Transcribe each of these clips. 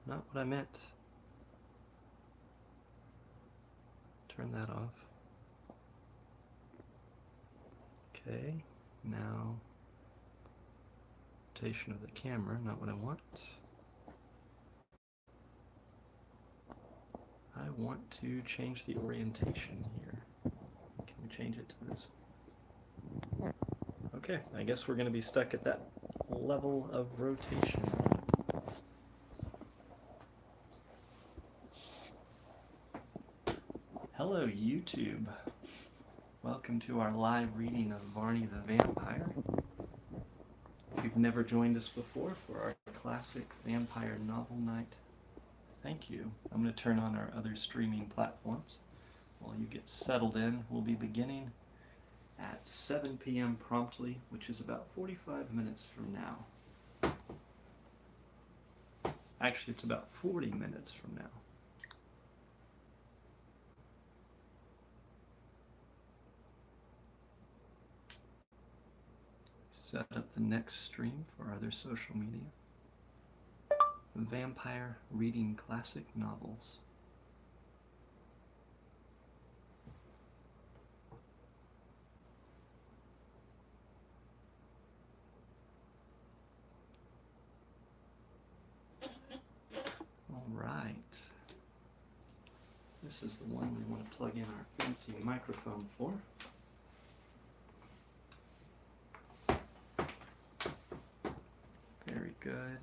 not what I meant. Turn that off. Okay, now rotation of the camera, not what I want. I want to change the orientation here. Can we change it to this? Okay, I guess we're going to be stuck at that level of rotation. Hello, YouTube. Welcome to our live reading of Varney the Vampire. If you've never joined us before for our classic vampire novel night, thank you. I'm going to turn on our other streaming platforms. While you get settled in, we'll be beginning at 7 p.m. promptly, which is about 45 minutes from now. Actually, it's about 40 minutes from now. Set up the next stream for other social media. Vampire reading classic novels. All right. This is the one we want to plug in our fancy microphone for. Very good.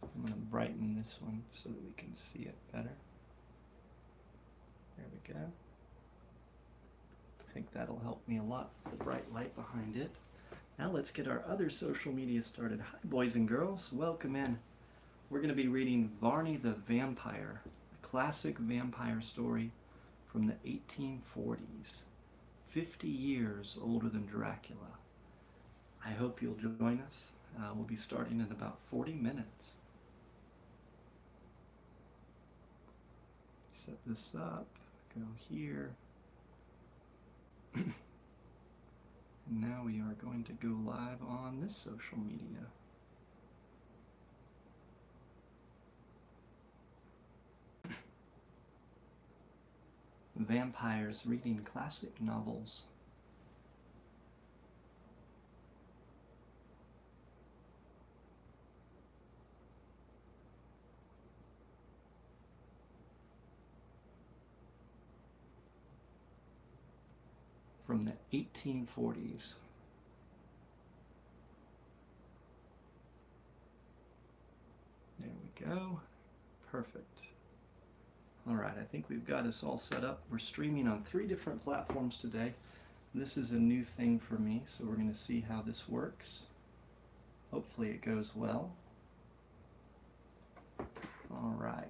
I'm going to brighten this one so that we can see it better. There we go. I think that'll help me a lot with the bright light behind it. Now let's get our other social media started. Hi, boys and girls. Welcome in. We're going to be reading Varney the Vampire, a classic vampire story from the 1840s, 50 years older than Dracula. I hope you'll join us. We'll be starting in about 40 minutes. Set this up, go here. And now we are going to go live on this social media. Vampires reading classic novels. From the 1840s. There we go. Perfect. All right, I think we've got us all set up. We're streaming on 3 different platforms today. This is a new thing for me, so we're going to see how this works. Hopefully it goes well. All right.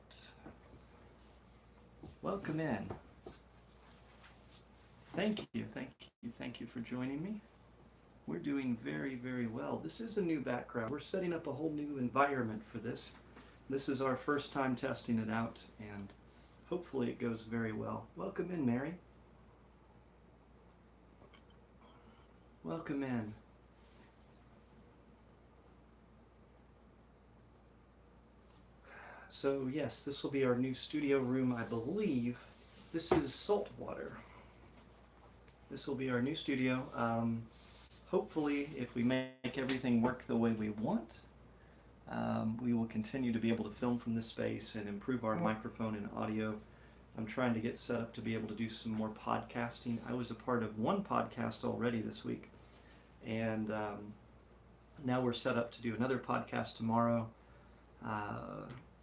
Welcome in. Thank you for joining me. We're doing very, very well. This is a new background. We're setting up a whole new environment for this. This is our first time testing it out, and hopefully it goes very well. Welcome in, Mary. Welcome in. So yes, this will be our new studio room, I believe. This is saltwater. This will be our new studio. Hopefully, if we make everything work the way we want, we will continue to be able to film from this space and improve our microphone and audio. I'm trying to get set up to be able to do some more podcasting. I was a part of one podcast already this week, and now we're set up to do another podcast tomorrow.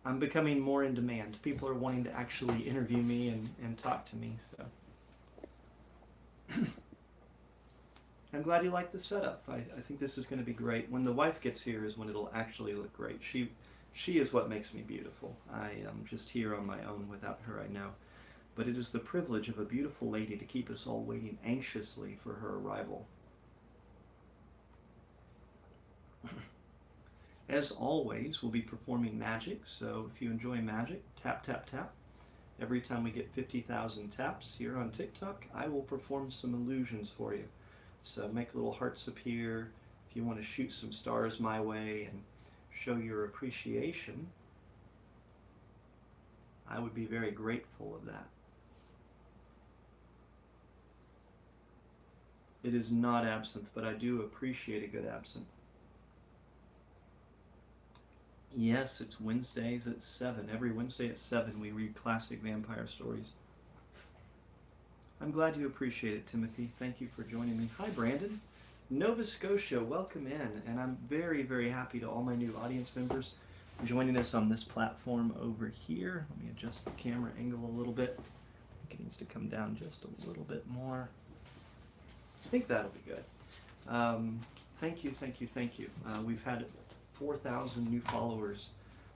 I'm becoming more in demand. People are wanting to actually interview me and talk to me. So I'm glad you like the setup. I think this is going to be great. When the wife gets here is when it'll actually look great. She is what makes me beautiful. I am just here on my own without her, I know. But it is the privilege of a beautiful lady to keep us all waiting anxiously for her arrival. As always, we'll be performing magic, so if you enjoy magic, tap, tap, tap. Every time we get 50,000 taps here on TikTok, I will perform some illusions for you. So make little hearts appear. If you want to shoot some stars my way and show your appreciation, I would be very grateful of that. It is not absinthe, but I do appreciate a good absinthe. Yes, it's Wednesdays at 7. Every Wednesday at 7 we read classic vampire stories. I'm glad you appreciate it, Timothy. Thank you for joining me. Hi, Brandon. Nova Scotia, welcome in. And I'm very, very happy to all my new audience members joining us on this platform over here. Let me adjust the camera angle a little bit. I think it needs to come down just a little bit more. I think that'll be good. Thank you, thank you, thank you. We've had 4,000 new followers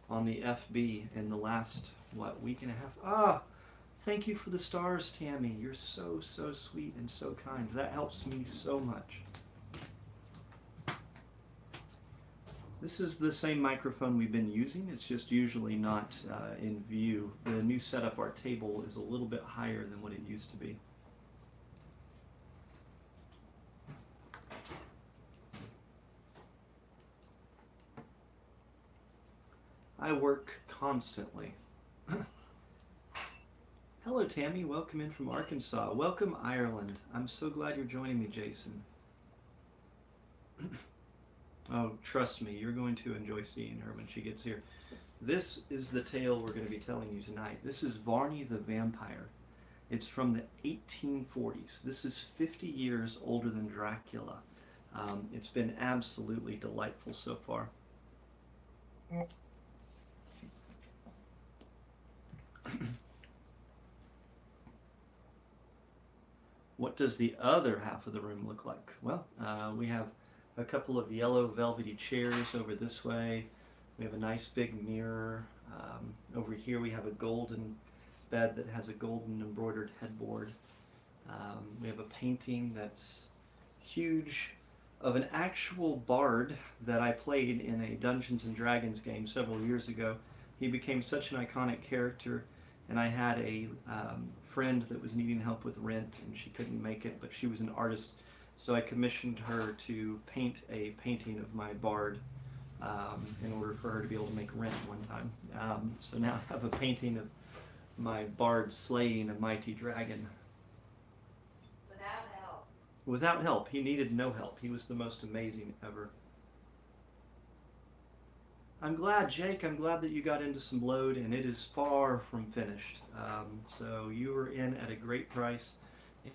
on the FB in the last, what, week and a half? Ah, thank you for the stars, Tammy. You're so, so sweet and so kind. That helps me so much. This is the same microphone we've been using. It's just usually not in view. The new setup, our table, is a little bit higher than what it used to be. I work constantly. Hello, Tammy. Welcome in from Arkansas. Welcome, Ireland. I'm so glad you're joining me, Jason. Oh, trust me, you're going to enjoy seeing her when she gets here. This is the tale we're going to be telling you tonight. This is Varney the Vampire. It's from the 1840s. This is 50 years older than Dracula. It's been absolutely delightful so far. What does the other half of the room look like? Well, we have a couple of yellow velvety chairs over this way. We have a nice big mirror. Over here we have a golden bed that has a golden embroidered headboard. We have a painting that's huge of an actual bard that I played in a Dungeons and Dragons game several years ago. He became such an iconic character, and I had a friend that was needing help with rent, and she couldn't make it, but she was an artist, so I commissioned her to paint a painting of my bard in order for her to be able to make rent one time. So now I have a painting of my bard slaying a mighty dragon. Without help. Without help. He needed no help. He was the most amazing ever. I'm glad, Jake, I'm glad that you got into some load, and it is far from finished. So you were in at a great price,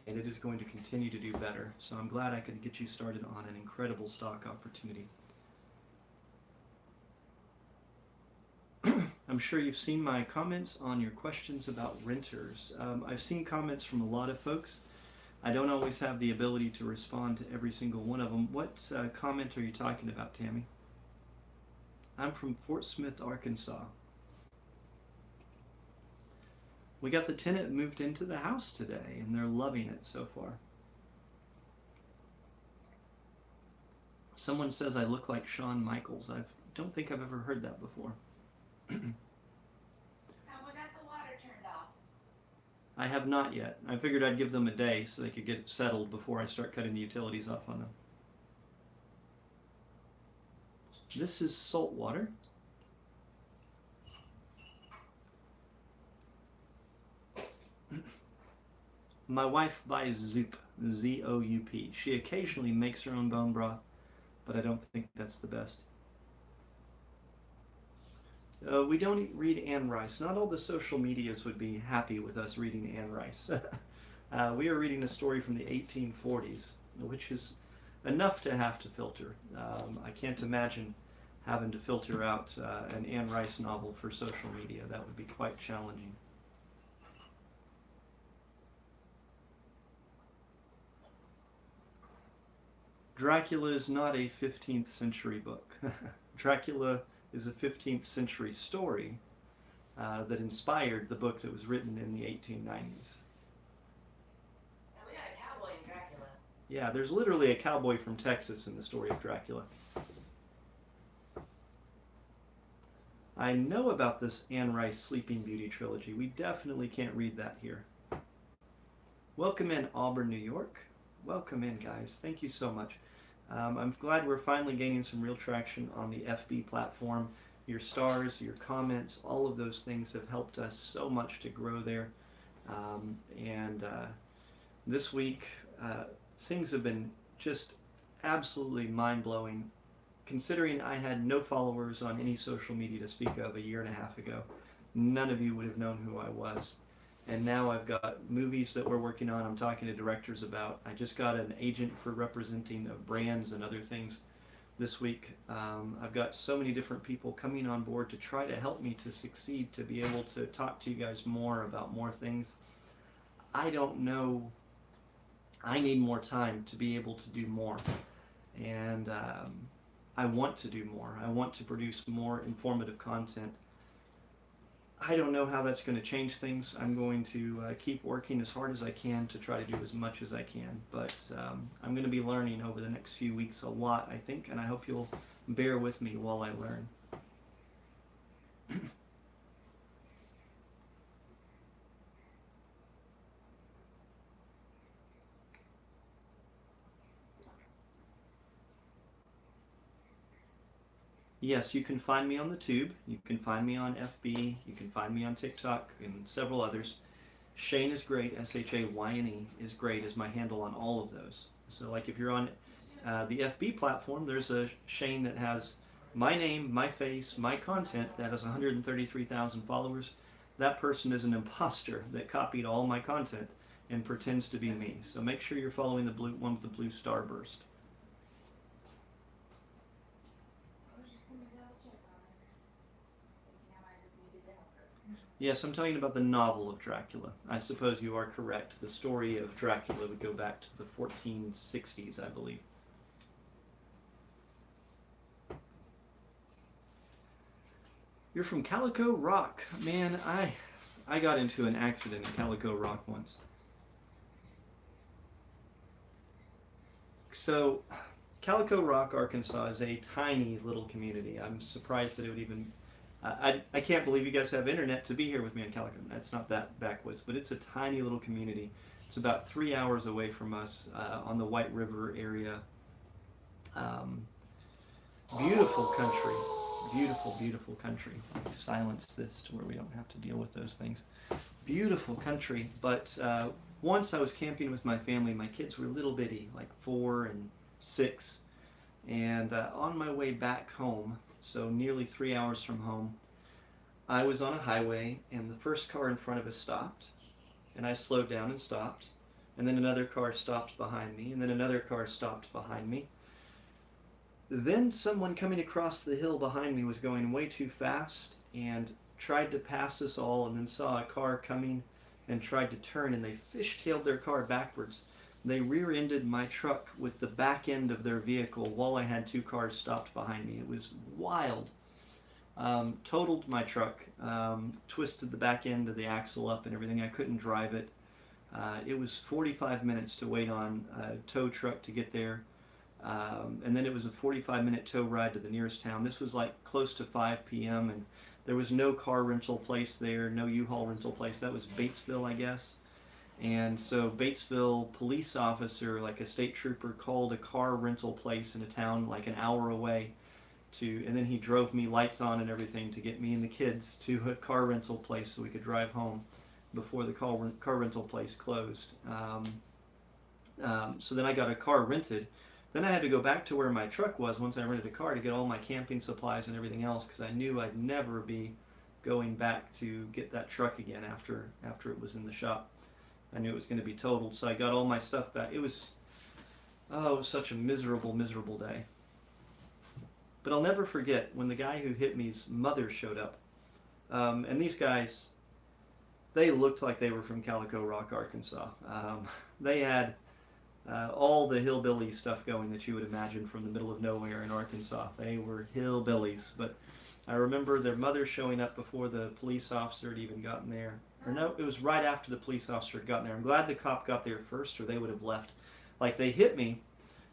and it is going to continue to do better. So I'm glad I could get you started on an incredible stock opportunity. I'm sure you've seen my comments on your questions about renters. I've seen comments from a lot of folks. I don't always have the ability to respond to every single one of them. What comment are you talking about, Tammy? I'm from Fort Smith, Arkansas. We got the tenant moved into the house today, and they're loving it so far. Someone says I look like Shawn Michaels. I don't think I've ever heard that before. Someone got the water turned off. I have not yet. I figured I'd give them a day so they could get settled before I start cutting the utilities off on them. This is salt water. My wife buys Zoop, Z-O-U-P. She occasionally makes her own bone broth, but I don't think that's the best. We don't read Anne Rice. Not all the social medias would be happy with us reading Anne Rice. We are reading a story from the 1840s, which is enough to have to filter. I can't imagine having to filter out an Anne Rice novel for social media. That would be quite challenging. Dracula is not a 15th century book. Dracula is a 15th century story that inspired the book that was written in the 1890s. And we got a cowboy in Dracula. Yeah, there's literally a cowboy from Texas in the story of Dracula. I know about this Anne Rice Sleeping Beauty trilogy. We definitely can't read that here. Welcome in, Auburn, New York. Welcome in, guys. Thank you so much. I'm glad we're finally gaining some real traction on the FB platform. Your stars, your comments, all of those things have helped us so much to grow there. And this week, things have been just absolutely mind-blowing. Considering I had no followers on any social media to speak of a year and a half ago, none of you would have known who I was. And now I've got movies that we're working on, I'm talking to directors about. I just got an agent for representing of brands and other things this week. I've got so many different people coming on board to try to help me to succeed, to be able to talk to you guys more about more things. I don't know. I need more time to be able to do more. And I want to do more. I want to produce more informative content. I don't know how that's going to change things. I'm going to keep working as hard as I can to try to do as much as I can. But I'm going to be learning over the next few weeks a lot, I think, and I hope you'll bear with me while I learn. Yes, you can find me on the tube. You can find me on FB. You can find me on TikTok and several others. Shane is great. SHAYNE is great is my handle on all of those. So like if you're on the FB platform, there's a Shane that has my name, my face, my content that has 133,000 followers. That person is an imposter that copied all my content and pretends to be me. So make sure you're following the blue one with the blue starburst. Yes, I'm talking about the novel of Dracula. I suppose you are correct. The story of Dracula would go back to the 1460s, I believe. You're from Calico Rock. Man, I got into an accident in Calico Rock once. So, Calico Rock, Arkansas is a tiny little community. I'm surprised that it would even I can't believe you guys have internet to be here with me in Calico. That's not that backwoods, but it's a tiny little community. It's about 3 hours away from us on the White River area. Beautiful country. Beautiful, beautiful country. Silence this to where we don't have to deal with those things. Beautiful country, but once I was camping with my family. My kids were little bitty, like 4 and 6, and on my way back home, so nearly 3 hours from home, I was on a highway and the first car in front of us stopped, and I slowed down and stopped, and then another car stopped behind me, and then another car stopped behind me. Then someone coming across the hill behind me was going way too fast and tried to pass us all, and then saw a car coming and tried to turn, and they fishtailed their car backwards. They rear-ended my truck with the back end of their vehicle while I had 2 cars stopped behind me. It was wild. Totaled my truck, twisted the back end of the axle up and everything. I couldn't drive it. It was 45 minutes to wait on a tow truck to get there. And then it was a 45-minute tow ride to the nearest town. This was like close to 5 p.m. and there was no car rental place there, no U-Haul rental place. That was Batesville, I guess. And so Batesville police officer, like a state trooper, called a car rental place in a town like an hour away and then he drove me lights on and everything to get me and the kids to a car rental place so we could drive home before the car rental place closed. So then I got a car rented. Then I had to go back to where my truck was once I rented a car to get all my camping supplies and everything else, because I knew I'd never be going back to get that truck again after it was in the shop. I knew it was going to be totaled, so I got all my stuff back. It was such a miserable, miserable day. But I'll never forget when the guy who hit me's mother showed up. And these guys, they looked like they were from Calico Rock, Arkansas. They had all the hillbilly stuff going that you would imagine from the middle of nowhere in Arkansas. They were hillbillies. But I remember their mother showing up before the police officer had even gotten there. Or no, it was right after the police officer had gotten there. I'm glad the cop got there first, or they would have left. Like, they hit me,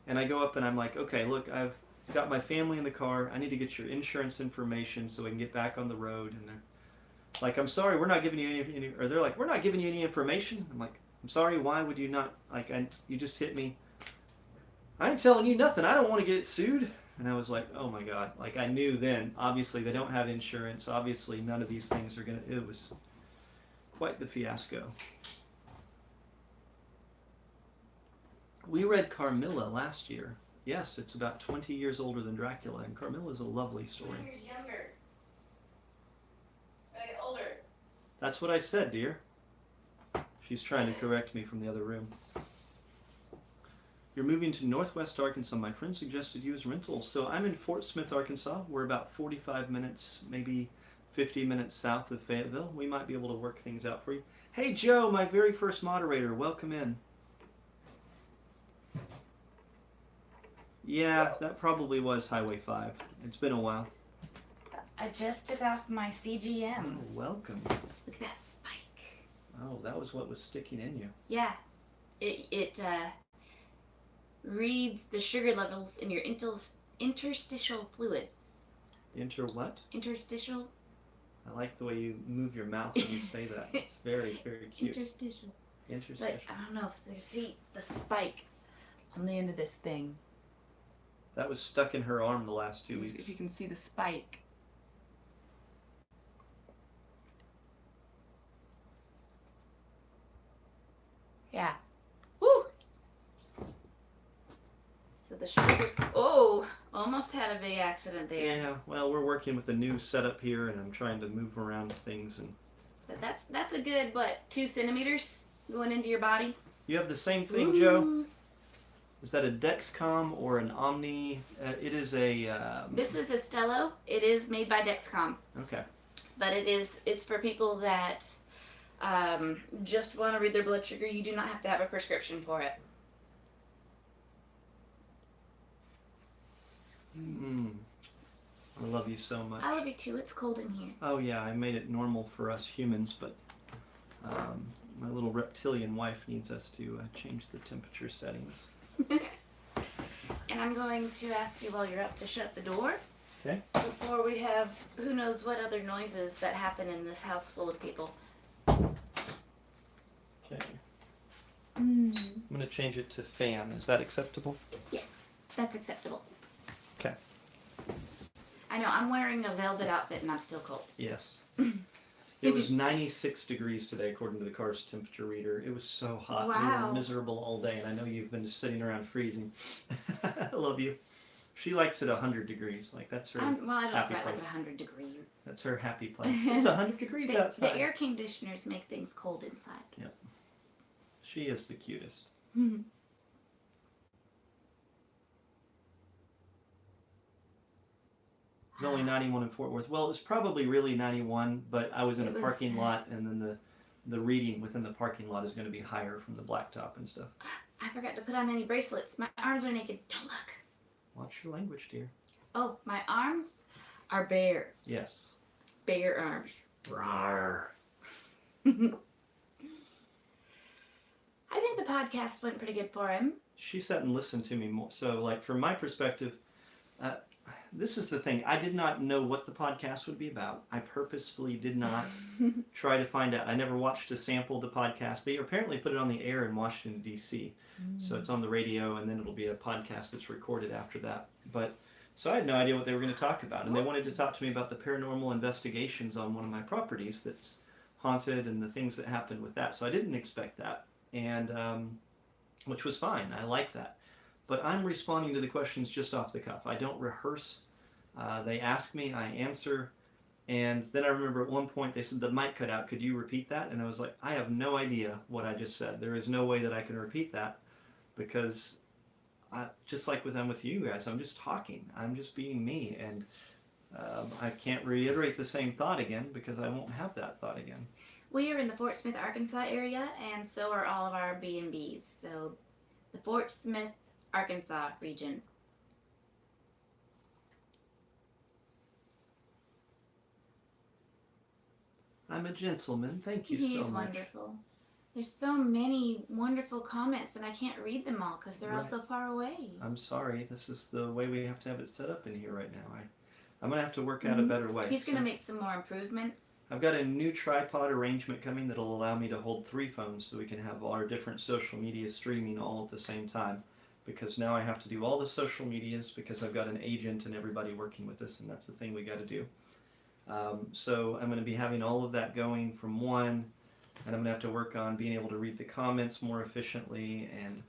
and I go up and I'm like, okay, look, I've got my family in the car. I need to get your insurance information so we can get back on the road. And they're like, I'm sorry, we're not giving you any, or they're like, we're not giving you any information. I'm like, I'm sorry, why would you not, like, you just hit me. I ain't telling you nothing. I don't want to get sued. And I was like, oh my God. Like, I knew then, obviously, they don't have insurance. Obviously, none of these things are going to, it was quite the fiasco. We read Carmilla last year. Yes, it's about 20 years older than Dracula, and Carmilla's a lovely story. 10 years younger. Older. That's what I said, dear. She's trying to correct me from the other room. You're moving to Northwest Arkansas. My friend suggested you as rental. So I'm in Fort Smith, Arkansas. We're about 45 minutes, maybe 50 minutes south of Fayetteville. We might be able to work things out for you. Hey, Joe, my very first moderator. Welcome in. Yeah, that probably was Highway 5. It's been a while. I just took off my CGM. Oh, welcome. Look at that spike. Oh, that was what was sticking in you. Yeah. It reads the sugar levels in your interstitial fluids. Inter what? Interstitial? I like the way you move your mouth when you say that. It's very, very cute. Interstitial. Interstitial. But I don't know if you see the spike on the end of this thing. That was stuck in her arm the last 2 weeks. If you can see the spike. Yeah. Woo! So the sugar... Oh! Almost had a big accident there. Yeah, well, we're working with a new setup here, and I'm trying to move around things. And But that's a good, what, 2 centimeters going into your body? you have the same thing, Joe? Is that a Dexcom or an Omni? It is a... This is a Stello. It is made by Dexcom. Okay. But it's for people that just want to read their blood sugar. You do not have to have a prescription for it. I love you so much. I love you too. It's cold in here. Oh yeah, I made it normal for us humans, but my little reptilian wife needs us to change the temperature settings. And I'm going to ask you while you're up to shut the door. Okay. Before we have who knows what other noises that happen in this house full of people. Okay. I'm going to change it to fan. Is that acceptable? Yeah, that's acceptable. Okay. I know, I'm wearing a velvet outfit and I'm still cold. Yes. It was 96 degrees today, according to the car's temperature reader. It was so hot. We Wow. were miserable all day, and I know you've been just sitting around freezing. I love you. She likes it 100 degrees. Like, that's her I don't happy quite like place. 100 degrees. That's her happy place. It's 100 degrees outside. The air conditioners make things cold inside. Yep. She is the cutest. It was only 91 in Fort Worth. Well, it was probably really 91, but I was in a parking lot, and then the reading within the parking lot is going to be higher from the blacktop and stuff. I forgot to put on any bracelets. My arms are naked. Don't look. Watch your language, dear. Oh, my arms are bare. Yes. Bare arms. Rawr. I think the podcast went pretty good for him. She sat and listened to me more. So, like, from my perspective, this is the thing. I did not know what the podcast would be about. I purposefully did not try to find out. I never watched a sample of the podcast. They apparently put it on the air in Washington, D.C. So it's on the radio, and then it'll be a podcast that's recorded after that. But so I had no idea what they were going to talk about. And they wanted to talk to me about the paranormal investigations on one of my properties that's haunted and the things that happened with that. So I didn't expect that, and which was fine. I like that. But I'm responding to the questions just off the cuff. I don't rehearse. They ask me, I answer. And then I remember at one point they said the mic cut out. Could you repeat that? And I was like, I have no idea what I just said. There is no way that I can repeat that because just like with you guys, I'm just talking. I'm just being me. And I can't reiterate the same thought again because I won't have that thought again. We are in the Fort Smith, Arkansas area, and so are all of our B&Bs. So the Fort Smith, Arkansas region. I'm a gentleman. Thank you He so is much. wonderful. There's so many wonderful comments, and I can't read them all because they're all Right. so far away. I'm sorry. This is the way we have to have it set up in here right now. I'm going to have to work out a better way. He's going to So make some more improvements. I've got a new tripod arrangement coming that'll allow me to hold 3 phones so we can have all our different social media streaming all at the same time. because now I have to do all the social medias because I've got an agent and everybody working with us, and that's the thing we got to do. So I'm going to be having all of that going from one, and I'm going to have to work on being able to read the comments more efficiently, and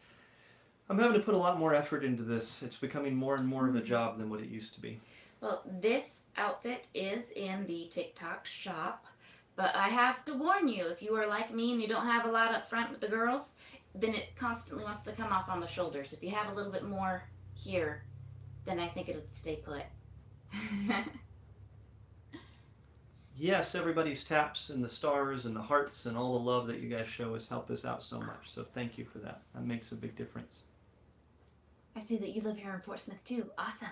I'm having to put a lot more effort into this. It's becoming more and more of a job than what it used to be. Well, this outfit is in the TikTok shop, but I have to warn you, if you are like me and you don't have a lot up front with the girls, then it constantly wants to come off on the shoulders. If you have a little bit more here, then I think it'll stay put. Yes, everybody's taps and the stars and the hearts and all the love that you guys show us help us out so much. So thank you for that. That makes a big difference. I see that you live here in Fort Smith too. Awesome.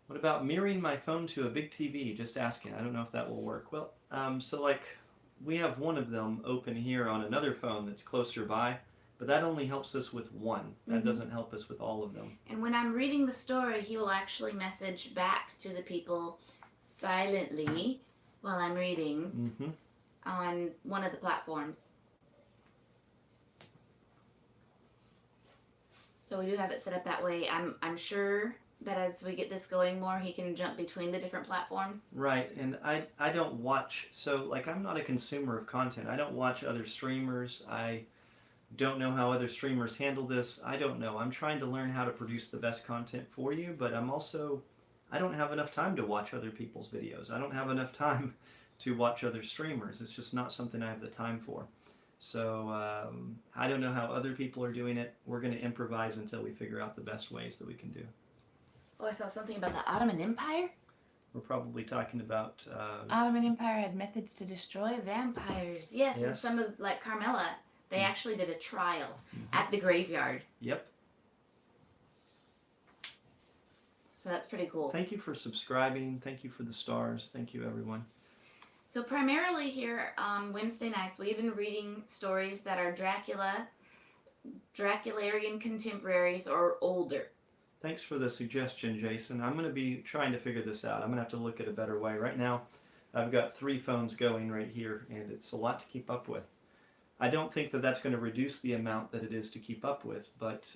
What about mirroring my phone to a big TV? Just asking. I don't know if that will work. Well, so like we have one of them open here on another phone that's closer by, but that only helps us with one. That doesn't help us with all of them. And when I'm reading the story, he will actually message back to the people silently while I'm reading on one of the platforms. So we do have it set up that way. I'm sure that as we get this going more, he can jump between the different platforms. Right, and I don't watch, so like I'm not a consumer of content. I don't watch other streamers. I don't know how other streamers handle this. I don't know. I'm trying to learn how to produce the best content for you, but I don't have enough time to watch other people's videos. I don't have enough time to watch other streamers. It's just not something I have the time for. So I don't know how other people are doing it. We're going to improvise until we figure out the best ways that we can do. Oh, I saw something about the Ottoman Empire. We're probably talking about... Ottoman Empire had methods to destroy vampires. Yes, and some of, like Carmilla, they actually did a trial at the graveyard. Yep. So that's pretty cool. Thank you for subscribing. Thank you for the stars. Thank you, everyone. So primarily here on Wednesday nights, we've been reading stories that are Dracula, Dracularian contemporaries, or older. Thanks for the suggestion, Jason. I'm going to be trying to figure this out. I'm going to have to look at a better way. Right now, I've got 3 phones going right here, and it's a lot to keep up with. I don't think that that's going to reduce the amount that it is to keep up with, but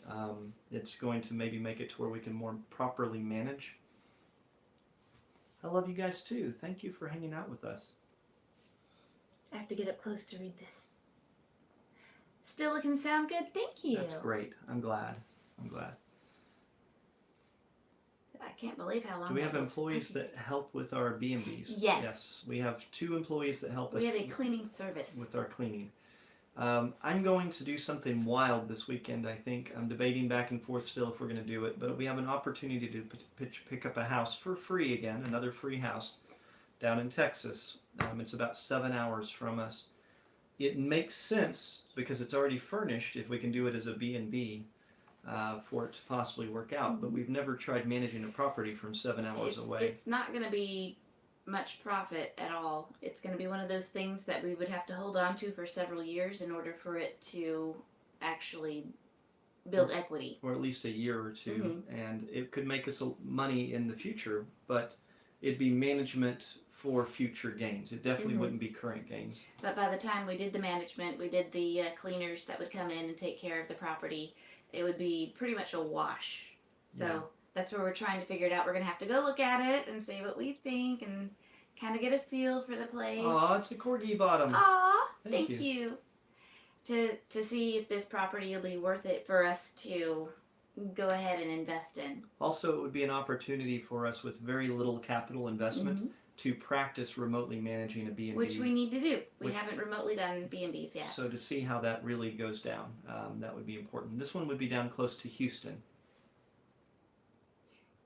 it's going to maybe make it to where we can more properly manage. I love you guys too. Thank you for hanging out with us. I have to get up close to read this. Still looking sound good? Thank you. That's great. I'm glad. I'm glad. I can't believe how long. Do we have employees that help with our B&Bs? Yes. Yes. We have 2 employees that help us. We have a cleaning service. With our cleaning. I'm going to do something wild this weekend, I think. I'm debating back and forth still if we're going to do it, but we have an opportunity to pick up a house for free again, another free house down in Texas. It's about 7 hours from us. It makes sense because it's already furnished if we can do it as a B&B for it to possibly work out, but we've never tried managing a property from 7 hours away. It's not going to be much profit at all. It's going to be one of those things that we would have to hold on to for several years in order for it to actually build equity. Or at least a year or two, and it could make us money in the future, but it'd be management for future gains. It definitely wouldn't be current gains. But by the time we did the management, we did the cleaners that would come in and take care of the property, it would be pretty much a wash. So that's where we're trying to figure it out. We're going to have to go look at it and see what we think and kind of get a feel for the place. Aw, it's a corgi bottom. Aw, thank you. To see if this property will be worth it for us to go ahead and invest in. Also, it would be an opportunity for us with very little capital investment to practice remotely managing a B&B. Which we need to do. We haven't remotely done B&Bs yet. So to see how that really goes down, that would be important. This one would be down close to Houston.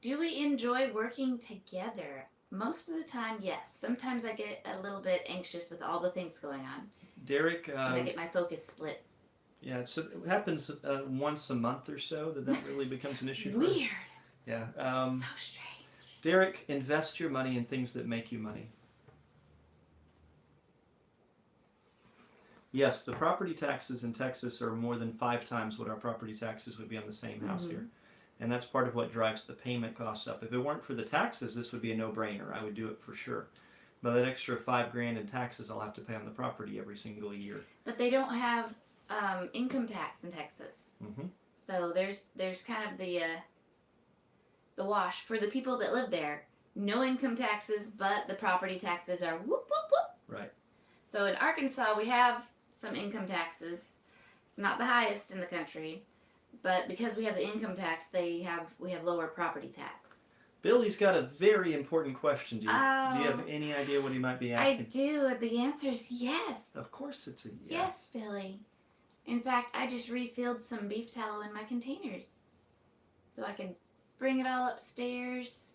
Do we enjoy working together? Most of the time, yes. Sometimes I get a little bit anxious with all the things going on. Derek... and I get my focus split. Yeah, so it happens once a month or so that really becomes an issue. Weird. Yeah. So strange. Derek, invest your money in things that make you money. Yes, the property taxes in Texas are more than 5 times what our property taxes would be on the same house here. And that's part of what drives the payment costs up. If it weren't for the taxes, this would be a no-brainer. I would do it for sure. But that extra $5,000 in taxes I'll have to pay on the property every single year. But they don't have income tax in Texas. So there's kind of the wash for the people that live there. No income taxes, but the property taxes are whoop whoop whoop. Right. So in Arkansas, we have some income taxes. It's not the highest in the country, but because we have the income tax, we have lower property tax. Billy's got a very important question. Do you have Oh. any idea what he might be I asking? do. The answer is yes. Of course it's a yes. Yes, Billy. In fact, I just refilled some beef tallow in my containers so I can bring it all upstairs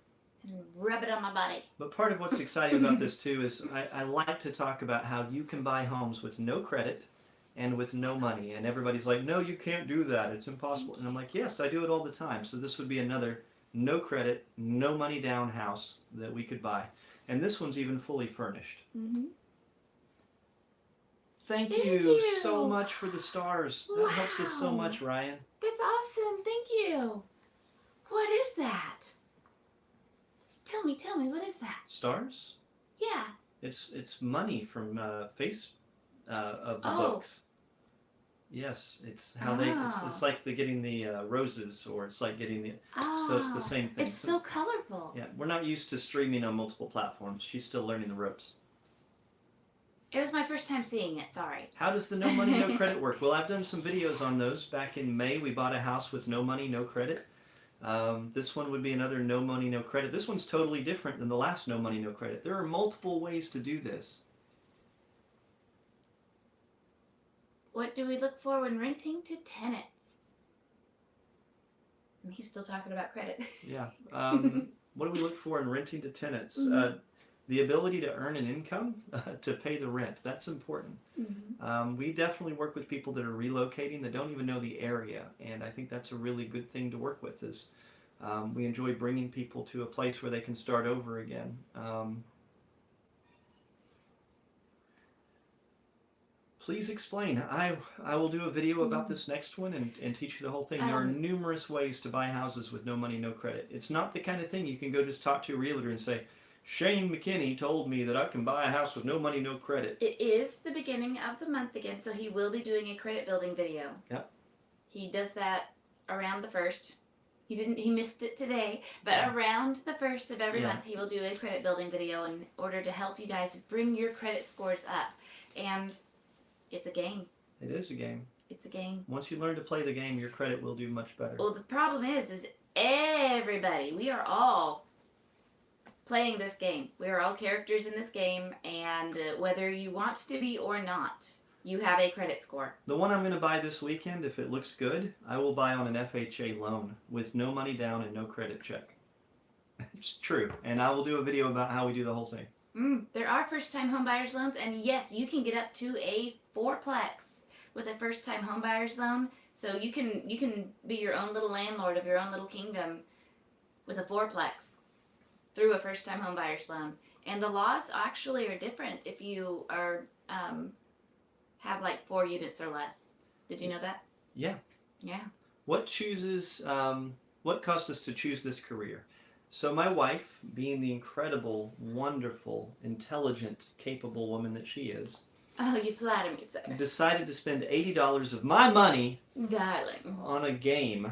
and rub it on my body. But part of what's exciting about this too is I like to talk about how you can buy homes with no credit and with no money. And everybody's like, no, you can't do that. It's impossible. And I'm like, yes, I do it all the time. So this would be another no credit, no money down house that we could buy. And this one's even fully furnished. Mm-hmm. Thank Thank you you. so much for the stars. That helps us so Wow. much, Ryan. That's awesome. Thank you. What is that? Tell me, what is that? Stars? Yeah. It's money from face of the Oh. books. Yes, it's how they. It's like the getting the roses, or it's like getting the. Oh. So it's the same thing. It's so colorful. Yeah, we're not used to streaming on multiple platforms. She's still learning the ropes. It was my first time seeing it. Sorry. How does the no money, no credit work? Well, I've done some videos on those. Back in May, we bought a house with no money, no credit. This one would be another no money, no credit. This one's totally different than the last no money, no credit. There are multiple ways to do this. What do we look for when renting to tenants? And he's still talking about credit. Yeah. What do we look for in renting to tenants? Mhm. The ability to earn an income to pay the rent. That's important. Mm-hmm. We definitely work with people that are relocating that don't even know the area, and I think that's a really good thing to work with. Is we enjoy bringing people to a place where they can start over again. Please explain. I will do a video about this next one and teach you the whole thing. There are numerous ways to buy houses with no money, no credit. It's not the kind of thing you can go just talk to a realtor and say, Shane McKinney told me that I can buy a house with no money, no credit. It is the beginning of the month again, so he will be doing a credit building video. Yep. He does that around the 1st. He missed it today, but around the 1st of every month he will do a credit building video in order to help you guys bring your credit scores up. And it's a game. It is a game. It's a game. Once you learn to play the game, your credit will do much better. Well, the problem is everybody, we are all playing this game. We are all characters in this game, and whether you want to be or not, you have a credit score. The one I'm going to buy this weekend, if it looks good, I will buy on an FHA loan with no money down and no credit check. It's true, and I will do a video about how we do the whole thing. There are first-time homebuyers loans, and yes, you can get up to a 4-plex with a first-time homebuyers loan. So you can be your own little landlord of your own little kingdom with a 4-plex through a first-time homebuyers loan. And the laws actually are different if you are have like 4 units or less. Did you know that? Yeah. Yeah. What caused us to choose this career? So my wife, being the incredible, wonderful, intelligent, capable woman that she is, Oh, you flatter me, sir. decided to spend $80 of my money Darling. on a game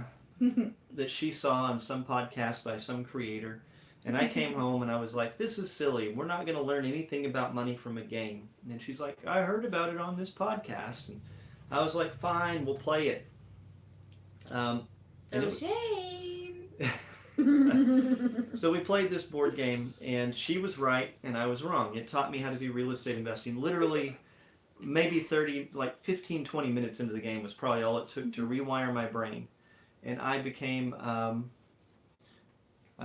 that she saw on some podcast by some creator. And I came home and I was like, this is silly. We're not going to learn anything about money from a game. And she's like, I heard about it on this podcast. And I was like, fine, we'll play it. Shane. So we played this board game, and she was right and I was wrong. It taught me how to do real estate investing. Literally, maybe 15, 20 minutes into the game was probably all it took to rewire my brain. And I became,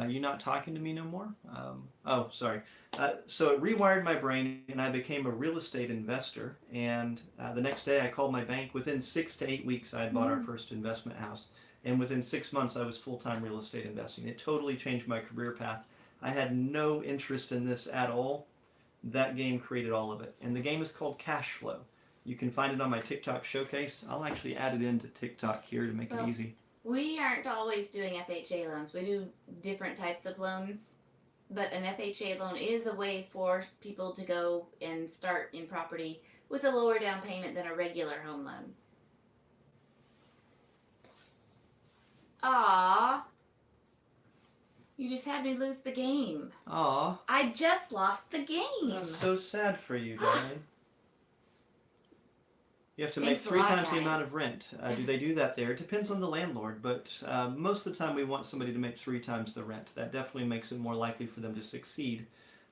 you not talking to me no more? Oh, sorry. So it rewired my brain, and I became a real estate investor. And the next day I called my bank. Within 6 to 8 weeks, I had bought our first investment house. And within 6 months, I was full-time real estate investing. It totally changed my career path. I had no interest in this at all. That game created all of it. And the game is called Cash Flow. You can find it on my TikTok showcase. I'll actually add it into TikTok here to make it easy. We aren't always doing FHA loans. We do different types of loans. But an FHA loan is a way for people to go and start in property with a lower down payment than a regular home loan. Aw. You just had me lose the game. Aw. I just lost the game. That's so sad for you, darling. You have to make Thanks a 3 lot, times the guys. amount of rent. Do they do that there? It depends on the landlord, but most of the time we want somebody to make 3 times the rent. That definitely makes it more likely for them to succeed.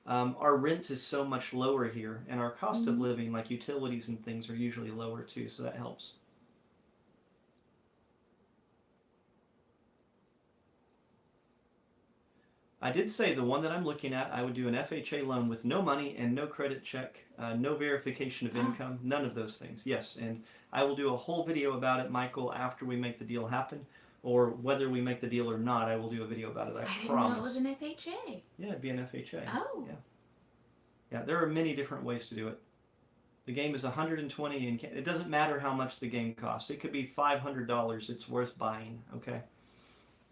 Our rent is so much lower here, and our cost of living, like utilities and things, are usually lower too, so that helps. I did say the one that I'm looking at, I would do an FHA loan with no money and no credit check, no verification of income, none of those things. Yes, and I will do a whole video about it, Michael, after we make the deal happen, or whether we make the deal or not, I will do a video about it, I didn't promise. know it was an FHA. Yeah, it'd be an FHA. Oh. Yeah. Yeah, there are many different ways to do it. The game is $120 and it doesn't matter how much the game costs. It could be $500. It's worth buying, okay?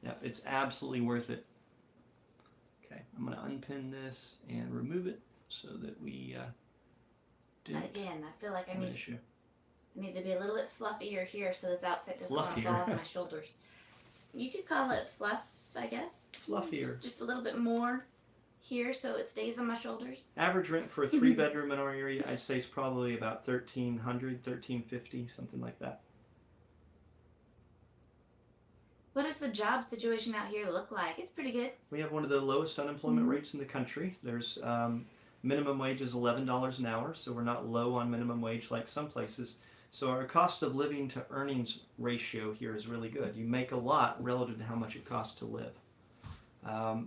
Yeah, it's absolutely worth it. Okay, I'm going to unpin this and remove it so that we don't Again, I feel like I have an need issue. to be a little bit fluffier here so this outfit doesn't want to fall off my shoulders. You could call it fluff, I guess. Fluffier. Just a little bit more here so it stays on my shoulders. Average rent for a 3-bedroom in our area, I'd say, is probably about $1,300, $1,350, something like that. What does the job situation out here look like? It's pretty good. We have one of the lowest unemployment rates in the country. There's minimum wage is $11 an hour, so we're not low on minimum wage like some places. So our cost of living to earnings ratio here is really good. You make a lot relative to how much it costs to live.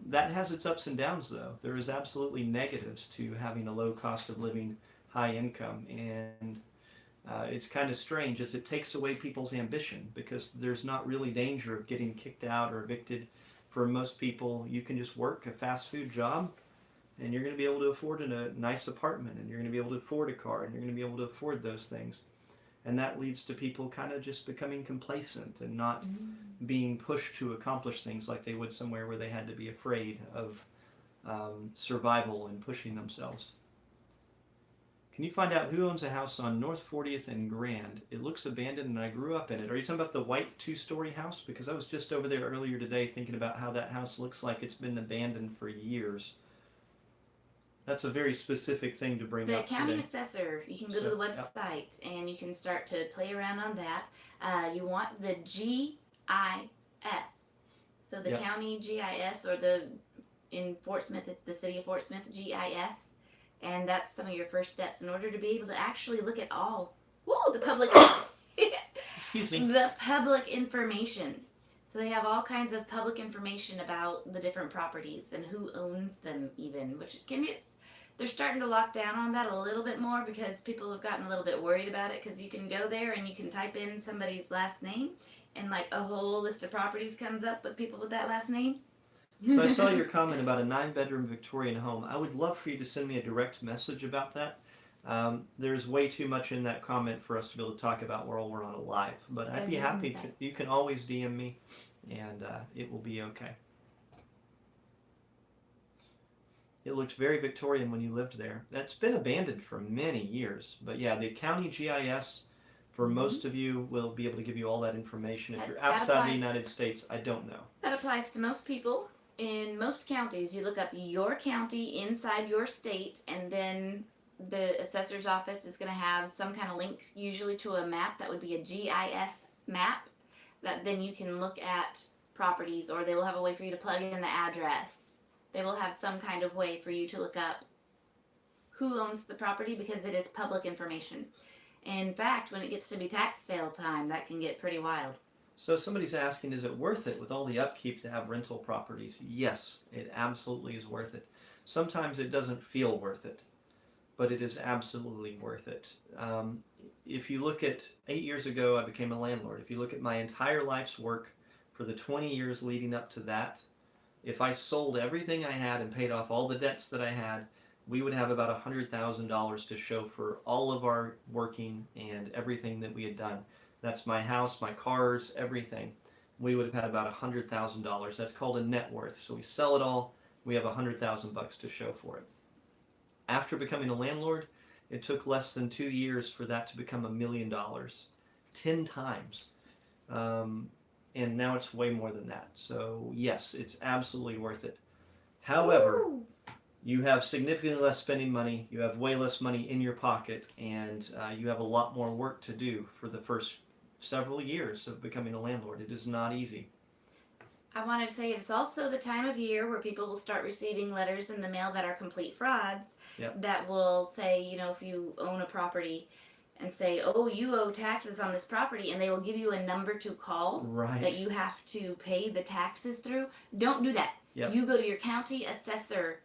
That has its ups and downs, though. There is absolutely negatives to having a low cost of living, high income, and it's kind of strange as it takes away people's ambition because there's not really danger of getting kicked out or evicted. For most people, you can just work a fast food job and you're going to be able to afford a nice apartment and you're going to be able to afford a car and you're going to be able to afford those things. And that leads to people kind of just becoming complacent and not being pushed to accomplish things like they would somewhere where they had to be afraid of survival and pushing themselves. Can you find out who owns a house on North 40th and Grand? It looks abandoned and I grew up in it. Are you talking about the white 2-story house? Because I was just over there earlier today thinking about how that house looks like it's been abandoned for years. That's a very specific thing to bring The up county today. assessor, you can go to the website and you can start to play around on that. You want the GIS. So the county GIS, or in Fort Smith, it's the city of Fort Smith GIS. And that's some of your first steps in order to be able to actually look at all the public Excuse me. the public information. So they have all kinds of public information about the different properties and who owns them even, they're starting to lock down on that a little bit more because people have gotten a little bit worried about it because you can go there and you can type in somebody's last name and like a whole list of properties comes up with people with that last name. So I saw your comment about a 9-bedroom Victorian home. I would love for you to send me a direct message about that. There's way too much in that comment for us to be able to talk about while we're on a live. But I'd be happy to. You can always DM me, and it will be okay. It looked very Victorian when you lived there. That's been abandoned for many years. But yeah, the county GIS, for most of you, will be able to give you all that information. If you're outside the United States, I don't know. That applies to most people. In most counties, you look up your county inside your state, and then the assessor's office is going to have some kind of link, usually to a map. That would be a GIS map that then you can look at properties, or they will have a way for you to plug in the address. They will have some kind of way for you to look up who owns the property because it is public information. In fact, when it gets to be tax sale time, that can get pretty wild. So somebody's asking, is it worth it with all the upkeep to have rental properties? Yes, it absolutely is worth it. Sometimes it doesn't feel worth it, but it is absolutely worth it. If you look at 8 years ago, I became a landlord. If you look at my entire life's work for the 20 years leading up to that, if I sold everything I had and paid off all the debts that I had, we would have about $100,000 to show for all of our working and everything that we had done. That's my house, my cars, everything. We would have had about $100,000. That's called a net worth. So we sell it all, we have $100,000 to show for it. After becoming a landlord, it took less than 2 years for that to become $1 million, 10 times. and now it's way more than that. So yes, it's absolutely worth it. However, Woo! you have significantly less spending money, you have way less money in your pocket, and you have a lot more work to do for the first several years of becoming a landlord. It is not easy. I wanted to say it's also the time of year where people will start receiving letters in the mail that are complete frauds. Yep. That will say, if you own a property and say, oh, you owe taxes on this property, and they will give you a number to call Right. that you have to pay the taxes through. Don't do that. Yep. You go to your county assessor,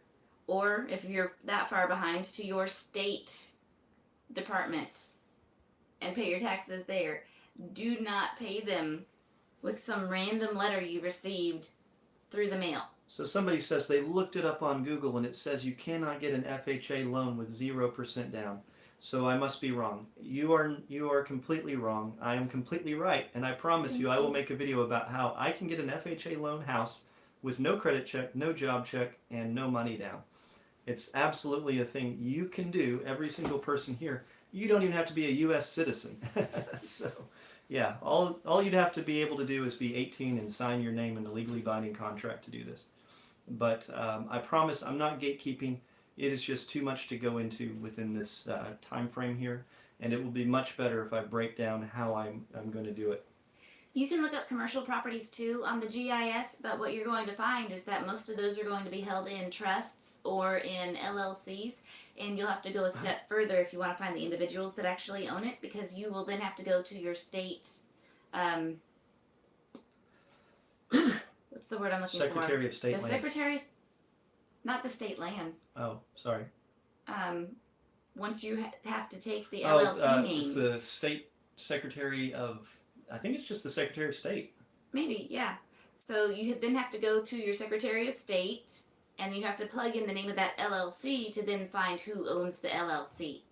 or if you're that far behind, to your state department and pay your taxes there. Do not pay them with some random letter you received through the mail. So somebody says they looked it up on Google and it says you cannot get an FHA loan with 0% down. So I must be wrong. You are completely wrong. I am completely right, and I promise you I will make a video about how I can get an FHA loan house with no credit check, no job check, and no money down. It's absolutely a thing you can do, every single person here. You don't even have to be a U.S. citizen. So, yeah, all you'd have to be able to do is be 18 and sign your name in a legally binding contract to do this. But I promise I'm not gatekeeping. It is just too much to go into within this time frame here, and it will be much better if I break down how I'm going to do it. You can look up commercial properties too on the GIS, but what you're going to find is that most of those are going to be held in trusts or in LLCs, and you'll have to go a step further if you want to find the individuals that actually own it, because you will then have to go to your state, what's the word I'm looking for? Secretary of State The Lands. secretaries, not the state lands. Oh, sorry. Once you have to take the LLC name. It's the State Secretary of, I think it's just the Secretary of State. Maybe, yeah. So you then have to go to your Secretary of State, and you have to plug in the name of that LLC to then find who owns the LLC.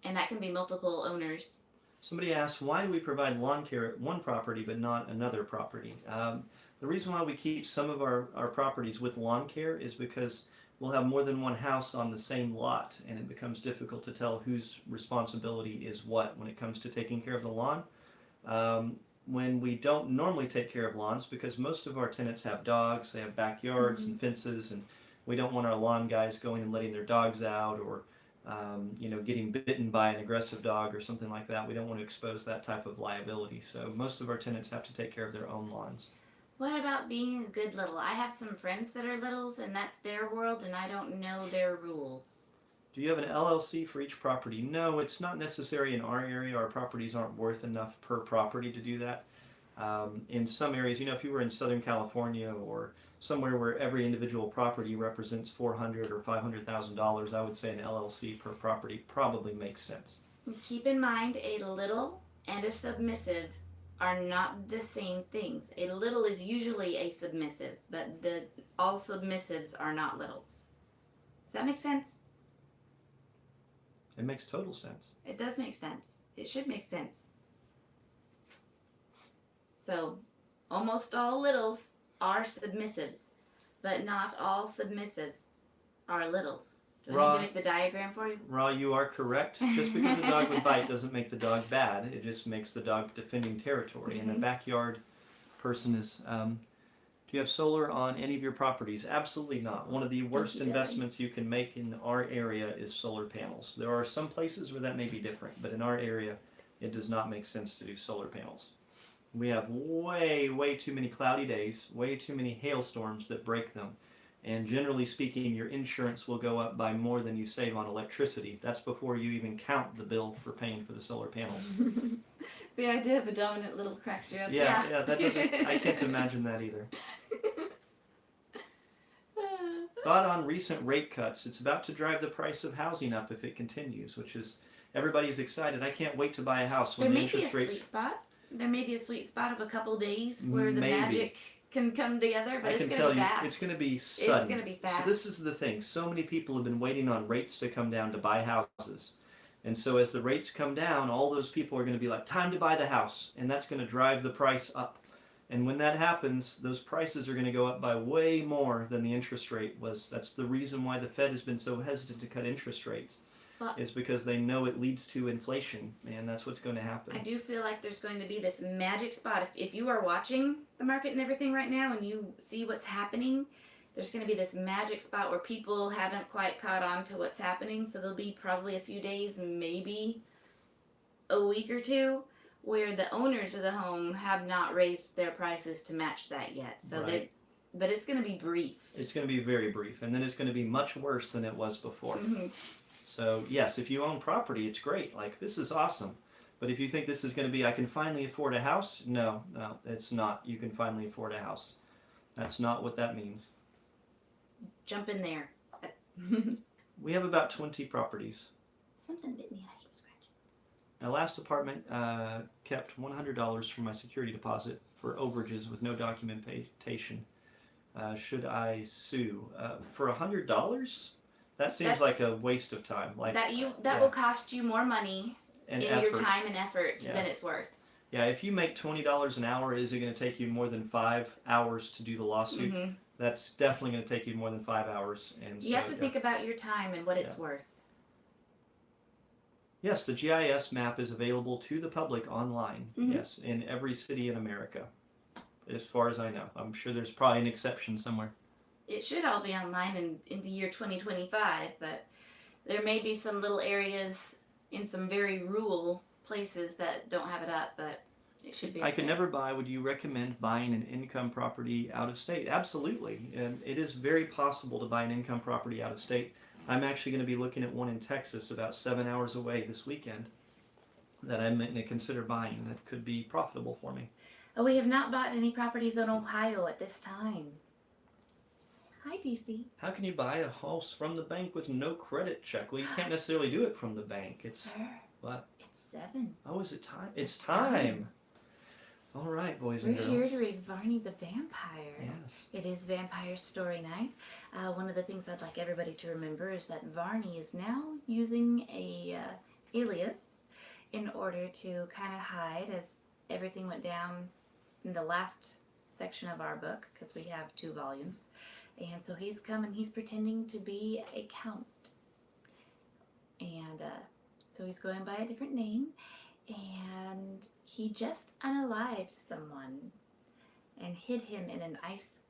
And that can be multiple owners. Somebody asked, why do we provide lawn care at one property but not another property? The reason why we keep some of our properties with lawn care is because we'll have more than one house on the same lot, and it becomes difficult to tell whose responsibility is what when it comes to taking care of the lawn. When we don't normally take care of lawns, because most of our tenants have dogs, they have backyards and fences, and we don't want our lawn guys going and letting their dogs out, or getting bitten by an aggressive dog or something like that. We don't want to expose that type of liability. So most of our tenants have to take care of their own lawns. What about being a good little? I have some friends that are littles, and that's their world, and I don't know their rules. Do you have an LLC for each property? No, it's not necessary in our area. Our properties aren't worth enough per property to do that. In some areas, if you were in Southern California or somewhere where every individual property represents $400,000 or $500,000, I would say an LLC per property probably makes sense. Keep in mind, a little and a submissive are not the same things. A little is usually a submissive, but all submissives are not littles. Does that make sense? It makes total sense. It does make sense. It should make sense. So, almost all littles are submissives, but not all submissives are littles. Do I need to make the diagram for you? Ra, you are correct. Just because a dog would bite doesn't make the dog bad. It just makes the dog defending territory. And a backyard person is... do you have solar on any of your properties? Absolutely not. One of the worst investments you can make in our area is solar panels. There are some places where that may be different, but in our area, it does not make sense to do solar panels. We have way, way too many cloudy days, way too many hailstorms that break them. And generally speaking, your insurance will go up by more than you save on electricity. That's before you even count the bill for paying for the solar panels. The idea of a dominant little cracks you up. Yeah, that doesn't, I can't imagine that either. Thought on recent rate cuts. It's about to drive the price of housing up if it continues, which is, everybody's excited. I can't wait to buy a house when the interest rates... Sweet spot. There may be a sweet spot of a couple days where the Maybe. magic can come together, but it's going to be fast. It's going to be sudden. It's going to be fast. So this is the thing. So many people have been waiting on rates to come down to buy houses. And so as the rates come down, all those people are going to be like, time to buy the house. And that's going to drive the price up. And when that happens, those prices are going to go up by way more than the interest rate was. That's the reason why the Fed has been so hesitant to cut interest rates. Well, is because they know it leads to inflation, and that's what's going to happen. I do feel like there's going to be this magic spot. If you are watching the market and everything right now and you see what's happening, there's going to be this magic spot where people haven't quite caught on to what's happening. So there'll be probably a few days, maybe a week or two, where the owners of the home have not raised their prices to match that yet. So Right. but it's going to be brief. It's going to be very brief, and then it's going to be much worse than it was before. Mhm. So yes, if you own property, it's great. Like, this is awesome. But if you think this is going to be, I can finally afford a house, no, it's not. You can finally afford a house. That's not what that means. Jump in there. We have about 20 properties. Something bit me and I keep scratching. My last apartment kept $100 for my security deposit for overages with no documentation. Should I sue for $100? That seems That's- like a waste of time. Like That yeah. will cost you more money and in effort. your time and effort Yeah. than it's worth. Yeah, if you make $20 an hour, is it going to take you more than 5 hours to do the lawsuit? Mm-hmm. That's definitely going to take you more than 5 hours. And You so, have to think about your time and what it's worth. Yes, the GIS map is available to the public online. Mhm. Yes, in every city in America, as far as I know. I'm sure there's probably an exception somewhere. It should all be online in the year 2025, but there may be some little areas in some very rural places that don't have it up, but it should be. I could never buy. Would you recommend buying an income property out of state? Absolutely. And it is very possible to buy an income property out of state. I'm actually going to be looking at one in Texas about 7 hours away this weekend that I'm going to consider buying that could be profitable for me. Oh, we have not bought any properties in Ohio at this time. Hi, DC. How can you buy a house from the bank with no credit check? Well, you can't necessarily do it from the bank. It's Sir, what? it's 7. Oh, is it time? It's It's time. time. All right, boys We're and girls. here to read Varney the Vampire. Yes. It is Vampire Story Night. One of the things I'd like everybody to remember is that Varney is now using a alias in order to kind of hide as everything went down in the last section of our book, because we have 2 volumes. And so he's come and he's pretending to be a count. And so he's going by a different name. And he just unalived someone and hid him in an ice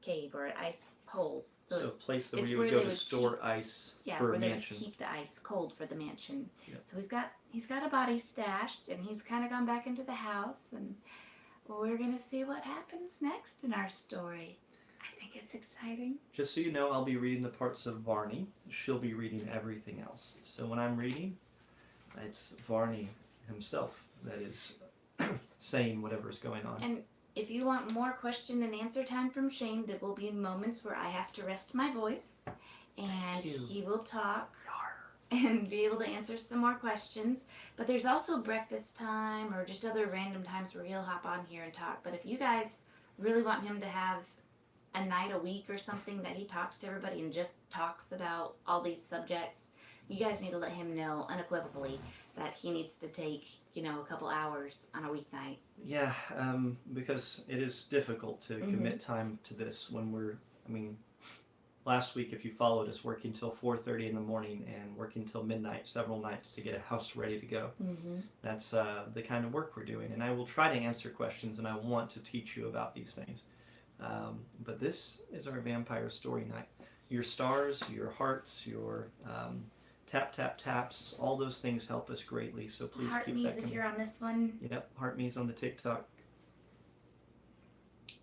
cave or an ice hole. So a it's, place that it's where you where would go they to would store keep- ice yeah, for where a they would mansion. keep the ice cold for the mansion. Yep. So he's got a body stashed, and he's kind of gone back into the house, and we're gonna see what happens next in our story. I think it's exciting. Just so you know, I'll be reading the parts of Varney. She'll be reading everything else. So when I'm reading, it's Varney himself that is saying whatever's going on. And if you want more question and answer time from Shane, there will be moments where I have to rest my voice, and Thank you. he will talk Yarr. and be able to answer some more questions. But there's also breakfast time or just other random times where he'll hop on here and talk. But if you guys really want him to have a night a week or something that he talks to everybody and just talks about all these subjects, you guys need to let him know unequivocally that he needs to take, a couple hours on a weeknight. Yeah, because it is difficult to Mhm. commit time to this when last week, if you followed us, working till 4:30 in the morning and working till midnight several nights to get a house ready to go. Mm-hmm. That's the kind of work we're doing. And I will try to answer questions, and I want to teach you about these things. But this is our vampire story night. Your stars, your hearts, your taps, all those things help us greatly. So please Heart keep me's that if coming. you're on this one. Yep, heart me's on the TikTok.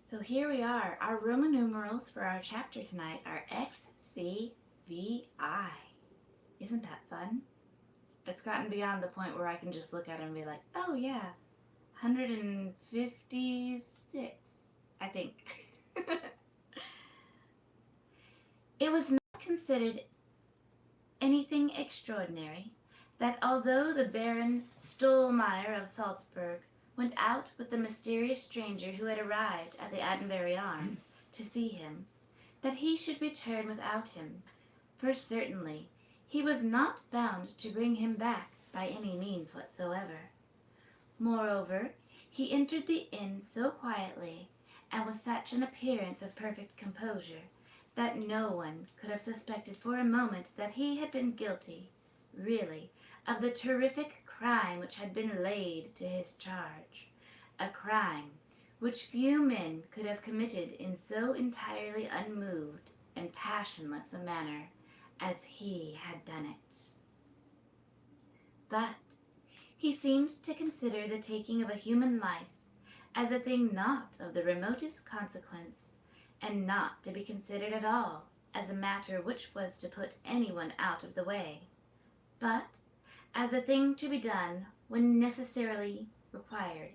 So here we are. Our Roman numerals for our chapter tonight are XCVI. Isn't that fun? It's gotten beyond the point where I can just look at it and be like, oh yeah, 156, I think. It was not considered anything extraordinary that although the Baron Stolmeyer of Salzburg went out with the mysterious stranger who had arrived at the Attenbury Arms to see him, that he should return without him, for certainly he was not bound to bring him back by any means whatsoever. Moreover, he entered the inn so quietly, and with such an appearance of perfect composure, that no one could have suspected for a moment that he had been guilty, really, of the terrific crime which had been laid to his charge, a crime which few men could have committed in so entirely unmoved and passionless a manner as he had done it. But he seemed to consider the taking of a human life as a thing not of the remotest consequence, and not to be considered at all as a matter which was to put anyone out of the way, but as a thing to be done when necessity required,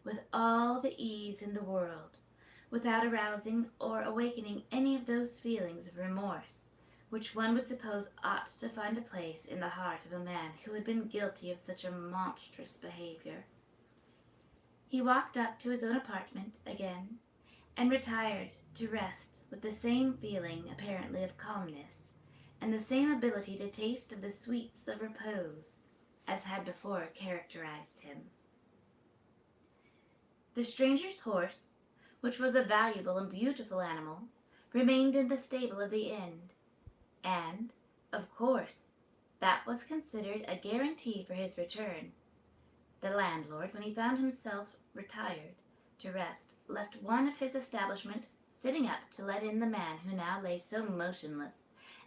with all the ease in the world, without arousing or awakening any of those feelings of remorse which one would suppose ought to find a place in the heart of a man who had been guilty of such a monstrous behavior. He walked up to his own apartment again, and retired to rest with the same feeling apparently of calmness, and the same ability to taste of the sweets of repose as had before characterized him. The stranger's horse, which was a valuable and beautiful animal, remained in the stable of the inn, and, of course, that was considered a guarantee for his return. The landlord, when he found himself retired to rest, left one of his establishment sitting up to let in the man who now lay so motionless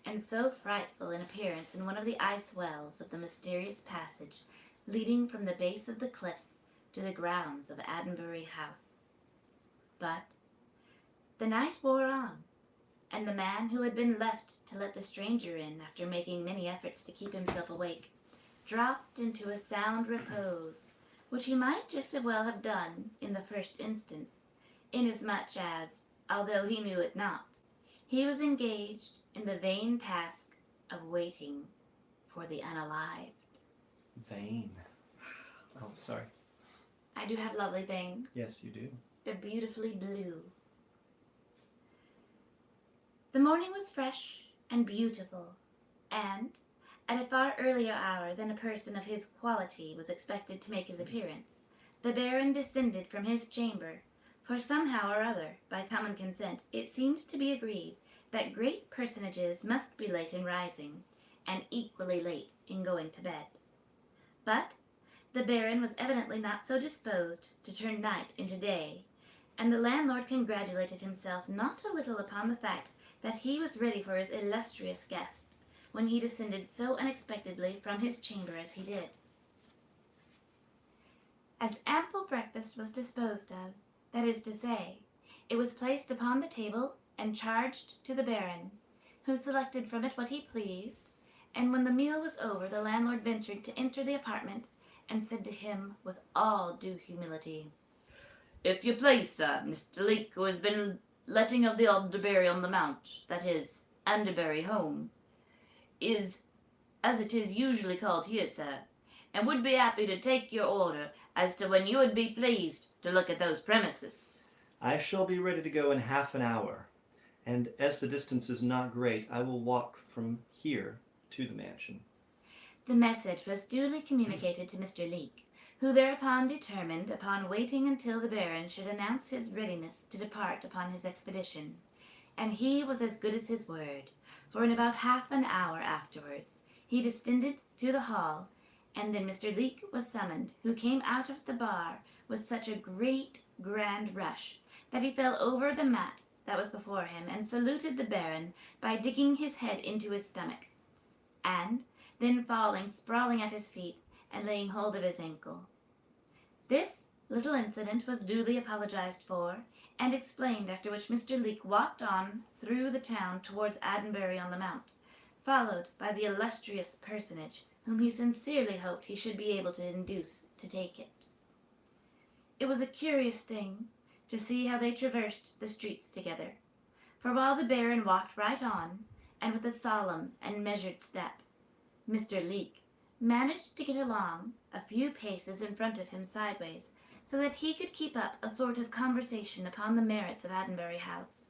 and so frightful in appearance in one of the ice wells of the mysterious passage leading from the base of the cliffs to the grounds of Addenbury House. But the night wore on, and the man who had been left to let the stranger in after making many efforts to keep himself awake dropped into a sound repose, which he might just as well have done in the first instance, inasmuch as, although he knew it not, he was engaged in the vain task of waiting for the unalived. Vain. Oh, sorry. I do have lovely veins. Yes, you do. They're beautifully blue. The morning was fresh and beautiful, and, at a far earlier hour than a person of his quality was expected to make his appearance, the Baron descended from his chamber, for somehow or other, by common consent, it seemed to be agreed that great personages must be late in rising, and equally late in going to bed. But the Baron was evidently not so disposed to turn night into day, and the landlord congratulated himself not a little upon the fact that he was ready for his illustrious guest when he descended so unexpectedly from his chamber as he did. As ample breakfast was disposed of, that is to say, it was placed upon the table and charged to the Baron, who selected from it what he pleased, and when the meal was over the landlord ventured to enter the apartment and said to him with all due humility, "If you please, sir, Mr. Leake, who has been letting of the Underbury on the Mount, that is, Underbury home, is, as it is usually called here, sir, and would be happy to take your order as to when you would be pleased to look at those premises." I shall be ready to go in half an hour, and as the distance is not great, I will walk from here to the mansion. The message was duly communicated to Mr. Leake, who thereupon determined upon waiting until the Baron should announce his readiness to depart upon his expedition, and he was as good as his word, for in about half an hour afterwards he descended to the hall, and then Mr. Leake was summoned, who came out of the bar with such a great grand rush that he fell over the mat that was before him, and saluted the Baron by digging his head into his stomach, and then falling sprawling at his feet and laying hold of his ankle. This little incident was duly apologized for and explained, after which Mr. Leake walked on through the town towards Addenbury on the Mount, followed by the illustrious personage whom he sincerely hoped he should be able to induce to take it. It was a curious thing to see how they traversed the streets together, for while the Baron walked right on, and with a solemn and measured step, Mr. Leake managed to get along a few paces in front of him sideways, so that he could keep up a sort of conversation upon the merits of Addenbury House,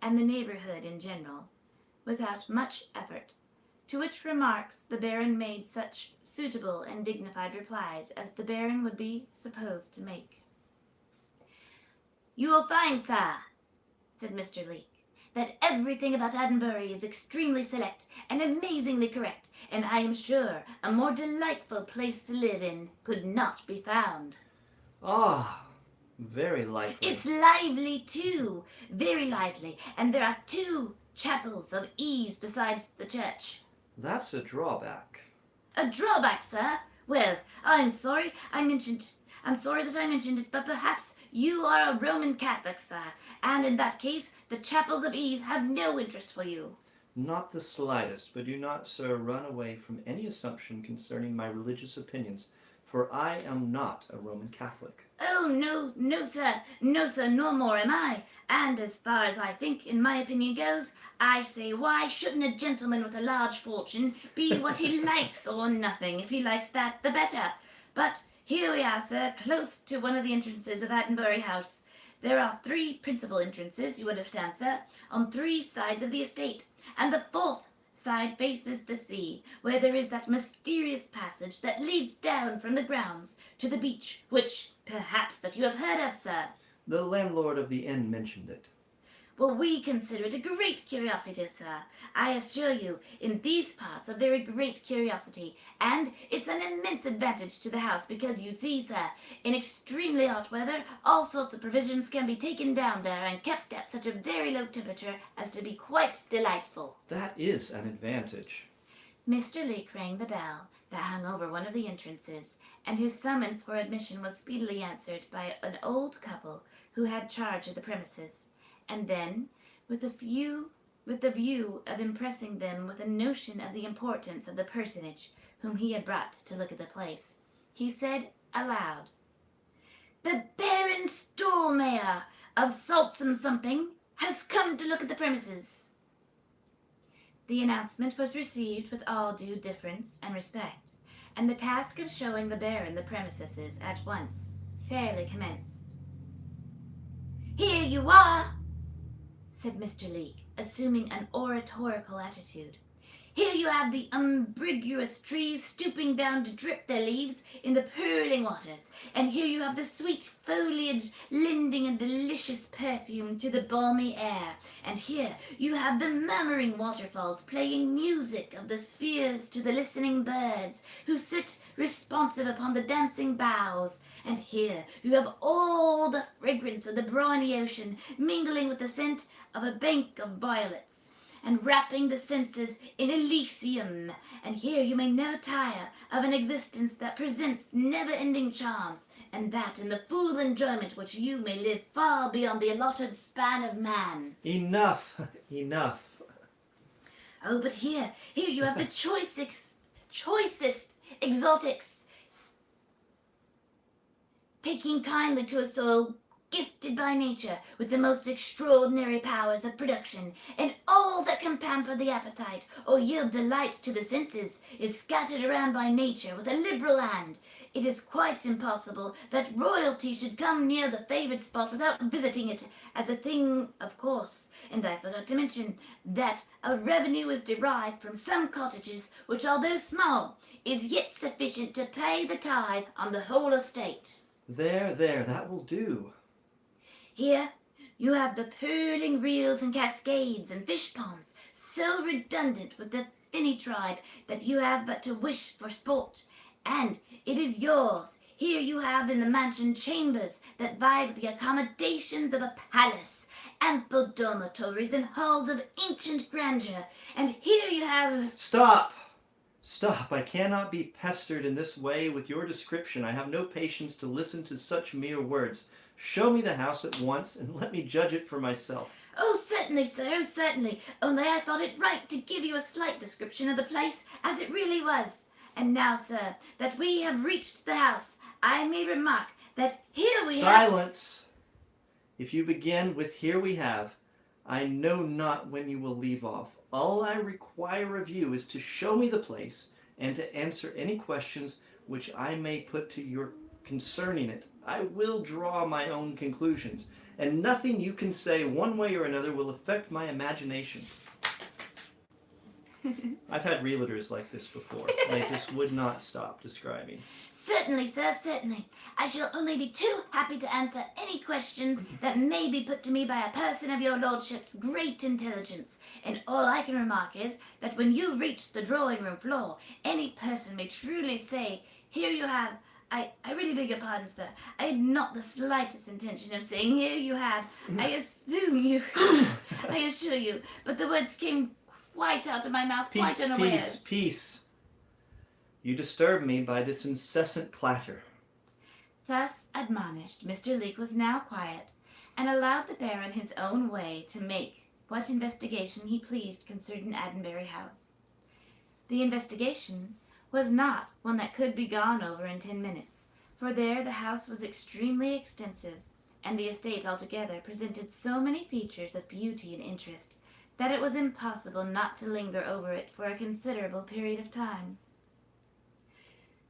and the neighborhood in general, without much effort, to which remarks the Baron made such suitable and dignified replies as the Baron would be supposed to make. "You will find, sir," said Mr. Leake, that everything about Attenbury is extremely select and amazingly correct, and I am sure a more delightful place to live in could not be found. Ah, very likely. It's lively too, very lively, and there are 2 chapels of ease besides the church. That's a drawback. A drawback, sir? Well, I'm sorry that I mentioned it, but perhaps you are a Roman Catholic, sir, and in that case, the chapels of ease have no interest for you. Not the slightest, but do not, sir, run away from any assumption concerning my religious opinions, for I am not a Roman Catholic. Oh, no, sir, nor more am I. And as far as I think, in my opinion goes, I say, why shouldn't a gentleman with a large fortune be what he likes or nothing? If he likes that, the better. But here we are, sir, close to one of the entrances of Attenbury House. There are 3 principal entrances, you understand, sir, on 3 sides of the estate, and the 4th side faces the sea, where there is that mysterious passage that leads down from the grounds to the beach, which, perhaps, that you have heard of, sir. The landlord of the inn mentioned it. Well, we consider it a great curiosity, sir. I assure you, in these parts, a very great curiosity. And it's an immense advantage to the house because, you see, sir, in extremely hot weather, all sorts of provisions can be taken down there and kept at such a very low temperature as to be quite delightful. That is an advantage. Mr. Leake rang the bell that hung over one of the entrances, and his summons for admission was speedily answered by an old couple who had charge of the premises. And then, with the view of impressing them with a notion of the importance of the personage whom he had brought to look at the place, he said aloud, "The Baron Stallmayer of Saltsam something has come to look at the premises." The announcement was received with all due deference and respect, and the task of showing the Baron the premises at once fairly commenced. "Here you are," said Mr. Leake, assuming an oratorical attitude. "Here you have the umbrageous trees stooping down to drip their leaves in the purling waters, and here you have the sweet foliage lending a delicious perfume to the balmy air, and here you have the murmuring waterfalls playing music of the spheres to the listening birds, who sit responsive upon the dancing boughs, and here you have all the fragrance of the briny ocean mingling with the scent of a bank of violets, and wrapping the senses in Elysium, and here you may never tire of an existence that presents never-ending charms, and that in the full enjoyment which you may live far beyond the allotted span of man." Enough, enough. "Oh, but here you have the choicest exotics, taking kindly to a soul gifted by nature with the most extraordinary powers of production, and all that can pamper the appetite or yield delight to the senses is scattered around by nature with a liberal hand. It is quite impossible that royalty should come near the favored spot without visiting it as a thing of course, and I forgot to mention that a revenue is derived from some cottages which, although small, is yet sufficient to pay the tithe on the whole estate." There, that will do. "Here you have the purling reels and cascades and fish ponds, so redundant with the finny tribe that you have but to wish for sport, and it is yours. Here you have in the mansion chambers that vie with the accommodations of a palace, ample dormitories and halls of ancient grandeur, and here you have—" Stop! I cannot be pestered in this way with your description. I have no patience to listen to such mere words. Show me the house at once, and let me judge it for myself. "Oh, certainly, sir, oh, certainly. Only I thought it right to give you a slight description of the place as it really was. And now, sir, that we have reached the house, I may remark that here we have—" Silence! If you begin with "here we have," I know not when you will leave off. All I require of you is to show me the place, and to answer any questions which I may put to you concerning it. I will draw my own conclusions, and nothing you can say one way or another will affect my imagination. I've had realtors like this before. They just would not stop describing. Certainly, sir, certainly. I shall only be too happy to answer any questions that may be put to me by a person of your lordship's great intelligence. And all I can remark is that when you reach the drawing-room floor, any person may truly say, here you have... I really beg your pardon, sir. I had not the slightest intention of saying, here you have... I assume you... I assure you. But the words came quite out of my mouth, quite Peace, unawares. peace, peace. You disturb me by this incessant clatter. Thus admonished, Mr. Leake was now quiet, and allowed the Baron his own way to make what investigation he pleased concerning Addenbury House. The investigation was not one that could be gone over in 10 minutes, for there the house was extremely extensive, and the estate altogether presented so many features of beauty and interest that it was impossible not to linger over it for a considerable period of time.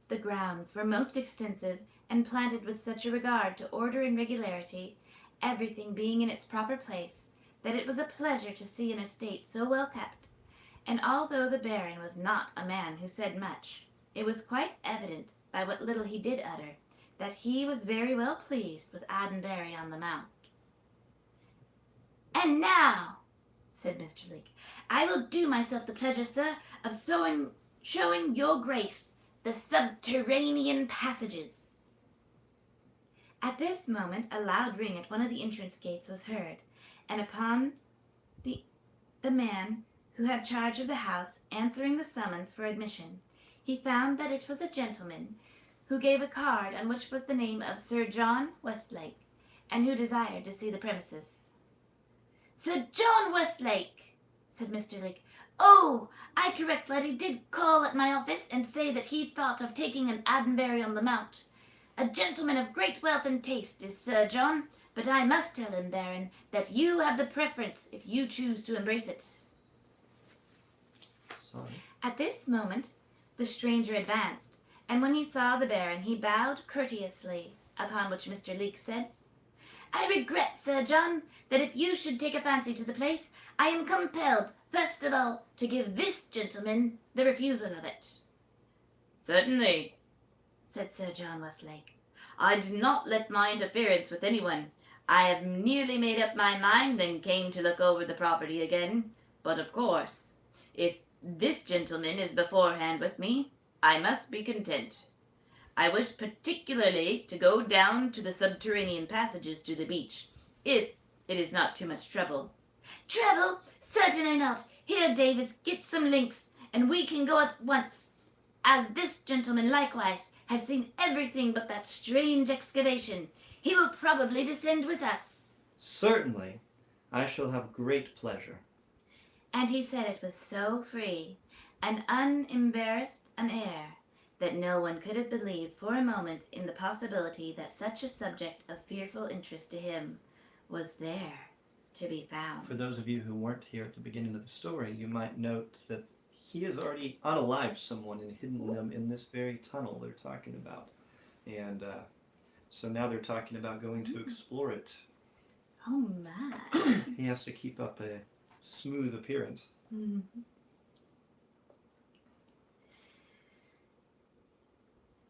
The grounds were most extensive and planted with such a regard to order and regularity, everything being in its proper place, that it was a pleasure to see an estate so well kept. And although the Baron was not a man who said much, it was quite evident by what little he did utter that he was very well pleased with Addenbury on the Mount. "And now," said Mr. Leake, "I will do myself the pleasure, sir, of showing your grace the subterranean passages." At this moment a loud ring at one of the entrance gates was heard, and upon the man who had charge of the house answering the summons for admission, he found that it was a gentleman who gave a card on which was the name of Sir John Westlake, and who desired to see the premises. "Sir John Westlake," said Mr. Leake. "Oh, I correct, laddie did call at my office and say that he thought of taking an Addenbury on the Mount. A gentleman of great wealth and taste is Sir John, but I must tell him, Baron, that you have the preference if you choose to embrace it." Sorry. At this moment the stranger advanced, and when he saw the Baron he bowed courteously, upon which Mr. Leake said, "I regret, Sir John, that if you should take a fancy to the place, I am compelled, first of all, to give this gentleman the refusal of it." "Certainly," said Sir John Westlake. "I do not let my interference with anyone. I have nearly made up my mind and came to look over the property again. But of course, if this gentleman is beforehand with me, I must be content. I wish particularly to go down to the subterranean passages to the beach, if it is not too much trouble." "Trouble? Certainly not. Here, Davis, get some links, and we can go at once, as this gentleman likewise has seen everything but that strange excavation. He will probably descend with us." Certainly. I shall have great pleasure. And he said it with so free and unembarrassed an air that no one could have believed for a moment in the possibility that such a subject of fearful interest to him was there to be found. For those of you who weren't here at the beginning of the story, you might note that he has already unalived someone and hidden them in this very tunnel they're talking about. And so now they're talking about going to explore it. Oh my. He has to keep up a smooth appearance.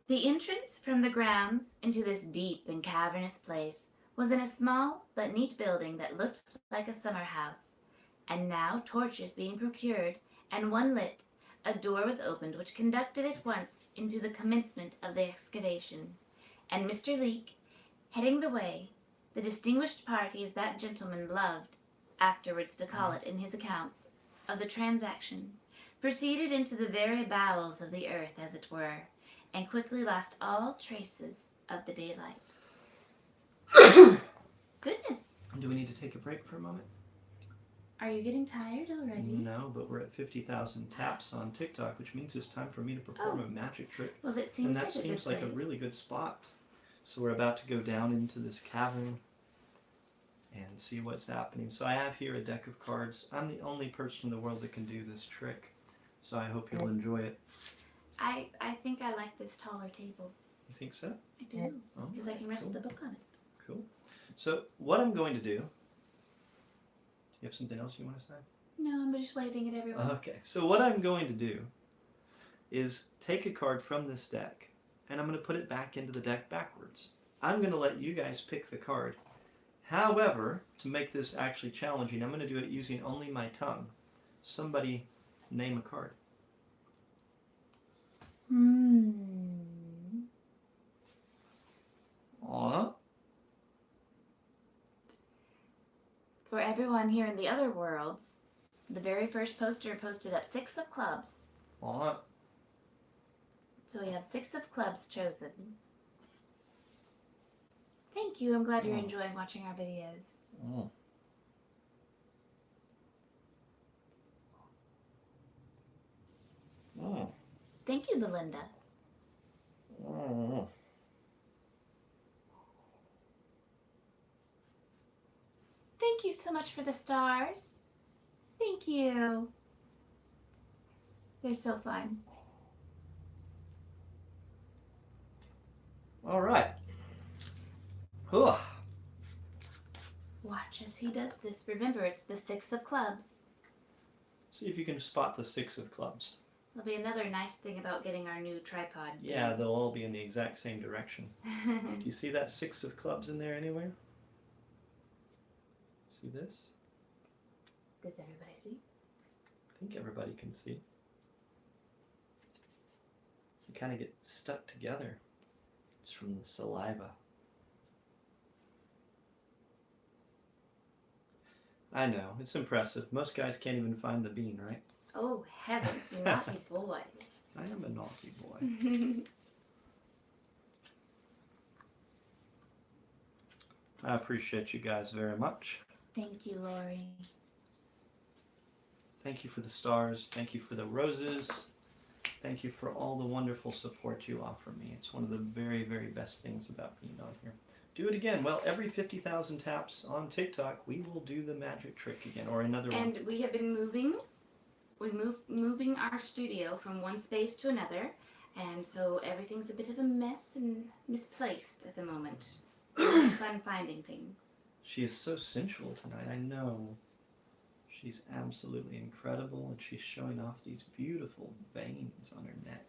The entrance from the grounds into this deep and cavernous place was in a small but neat building that looked like a summer house. And now, torches being procured and one lit, a door was opened which conducted at once into the commencement of the excavation, and Mr. Leake, heading the way, the distinguished party as that gentleman loved afterwards to call it in his accounts of the transaction, proceeded into the very bowels of the earth, as it were, and quickly lost all traces of the daylight. Goodness! Do we need to take a break for a moment? Are you getting tired already? No, but we're at 50,000 taps on TikTok, which means it's time for me to perform a magic trick. Well, it seems And that like seems a like good a place. really good spot. So we're about to go down into this cavern and see what's happening. So I have here a deck of cards. I'm the only person in the world that can do this trick. So I hope you'll enjoy it. I think I like this taller table. You think so? I do. Oh, Because I can rest cool. the book on it. Cool. So what I'm going to do... You have something else you want to say? No, I'm just waving at everyone. Okay, so what I'm going to do is take a card from this deck, and I'm going to put it back into the deck backwards. I'm going to let you guys pick the card. However, to make this actually challenging, I'm going to do it using only my tongue. Somebody name a card. Aw. For everyone here in the other worlds, the very first poster posted up 6 of clubs. Aw. So we have 6 of clubs chosen. Thank you. I'm glad you're enjoying watching our videos. Mm. Mm. Thank you, Belinda. Mm. Thank you so much for the stars. Thank you. They're so fun. All right. Whew. Watch as he does this. Remember, it's the 6 of clubs. See if you can spot the 6 of clubs. That'll be another nice thing about getting our new tripod. Yeah, they'll all be in the exact same direction. Do you see that 6 of clubs in there anywhere? See this? Does everybody see? I think everybody can see. They kind of get stuck together. It's from the saliva. I know, it's impressive. Most guys can't even find the bean, right? Oh, heavens, you naughty boy. I am a naughty boy. I appreciate you guys very much. Thank you, Lori. Thank you for the stars. Thank you for the roses. Thank you for all the wonderful support you offer me. It's one of the very, very best things about being on here. Do it again. Well, every 50,000 taps on TikTok, we will do the magic trick again, or another one. And we have been moving. Moving our studio from one space to another, and so everything's a bit of a mess and misplaced at the moment. Fun finding things. She is so sensual tonight. I know. She's absolutely incredible, and she's showing off these beautiful veins on her neck.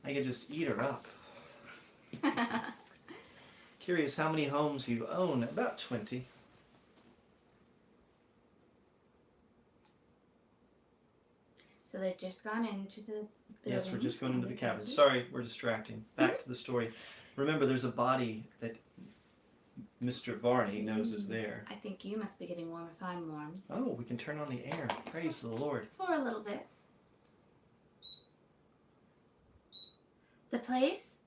I could just eat her up. Curious how many homes you own? About 20. So they've just gone into the building. Yes, we're just going into the cabin. Sorry, we're distracting. Back to the story. Remember, there's a body that Mr. Varney knows is there. I think you must be getting warm if I'm warm. Oh, we can turn on the air. Praise the Lord. For a little bit. The place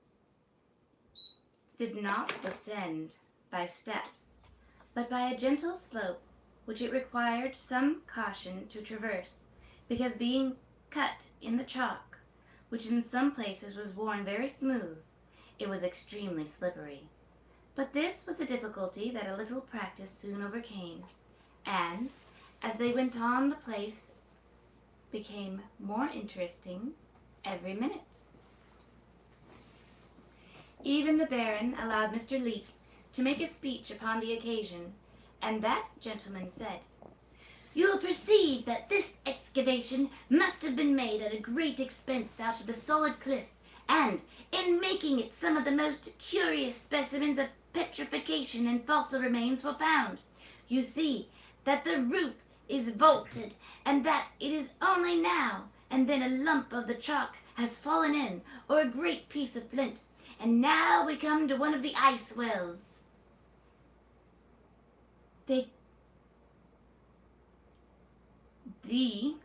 did not descend by steps, but by a gentle slope, which it required some caution to traverse, because being cut in the chalk, which in some places was worn very smooth, it was extremely slippery. But this was a difficulty that a little practice soon overcame, and as they went on, the place became more interesting every minute. Even the Baron allowed Mr. Leek to make a speech upon the occasion, and that gentleman said, "You'll perceive that this excavation must have been made at a great expense out of the solid cliff, and in making it some of the most curious specimens of petrification and fossil remains were found. You see that the roof is vaulted, and that it is only now and then a lump of the chalk has fallen in, or a great piece of flint. And now we come to one of the ice wells.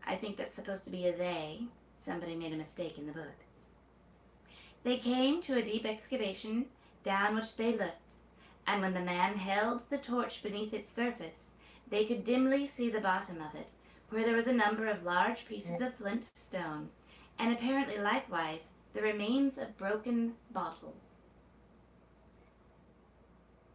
I think that's supposed to be a they. Somebody made a mistake in the book. They came to a deep excavation down which they looked, and when the man held the torch beneath its surface, they could dimly see the bottom of it, where there was a number of large pieces of flint stone, and apparently likewise the remains of broken bottles.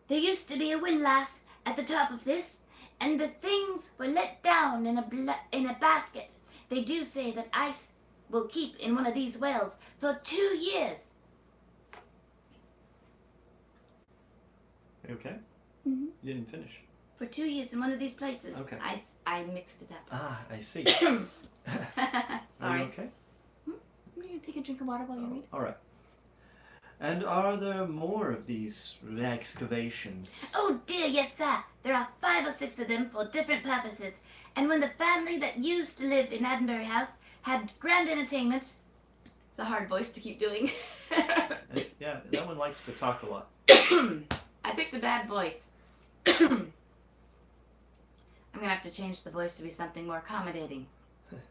There used to be a windlass at the top of this, and the things were let down in a basket. They do say that ice will keep in one of these wells for 2 years. You okay? Mm-hmm. You didn't finish. for 2 years in one of these places. Okay. I mixed it up. Ah, I see. Are Sorry. you okay? I'm going to take a drink of water while you read. All right. And are there more of these excavations? Oh dear, yes sir. There are 5 or 6 of them for different purposes. And when the family that used to live in Addenbury House had grand entertainments... It's a hard voice to keep doing. Yeah, that one likes to talk a lot. I picked a bad voice. I'm going to have to change the voice to be something more accommodating.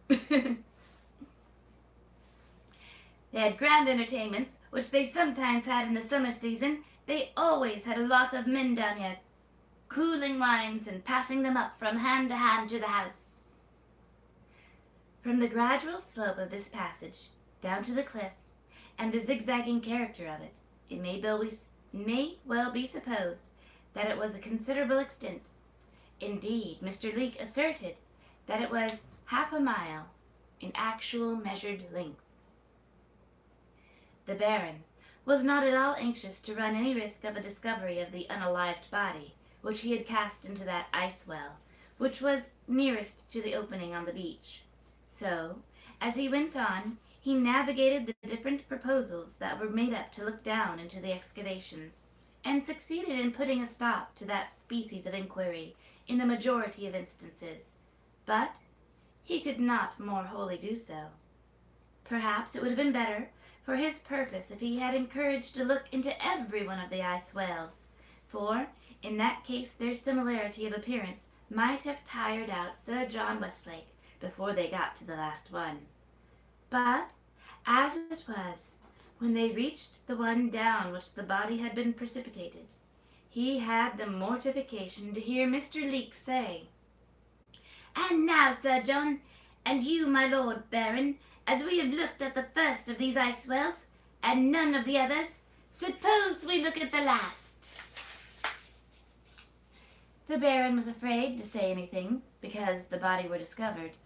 They had grand entertainments, which they sometimes had in the summer season. They always had a lot of men down here, cooling wines and passing them up from hand to hand to the house. From the gradual slope of this passage, down to the cliffs, and the zigzagging character of it, it may well be supposed that it was a considerable extent. Indeed, Mr. Leake asserted that it was 1/2 mile in actual measured length. The Baron was not at all anxious to run any risk of a discovery of the unalived body, which he had cast into that ice well, which was nearest to the opening on the beach. So, as he went on, he navigated the different proposals that were made up to look down into the excavations, and succeeded in putting a stop to that species of inquiry in the majority of instances. But he could not more wholly do so. Perhaps it would have been better for his purpose if he had encouraged to look into every one of the ice wells, for in that case their similarity of appearance might have tired out Sir John Westlake before they got to the last one. But, as it was, when they reached the one down which the body had been precipitated, he had the mortification to hear Mr. Leake say, "And now, Sir John, and you, my Lord Baron, as we have looked at the first of these ice wells, and none of the others, suppose we look at the last." The Baron was afraid to say anything, because the body were discovered,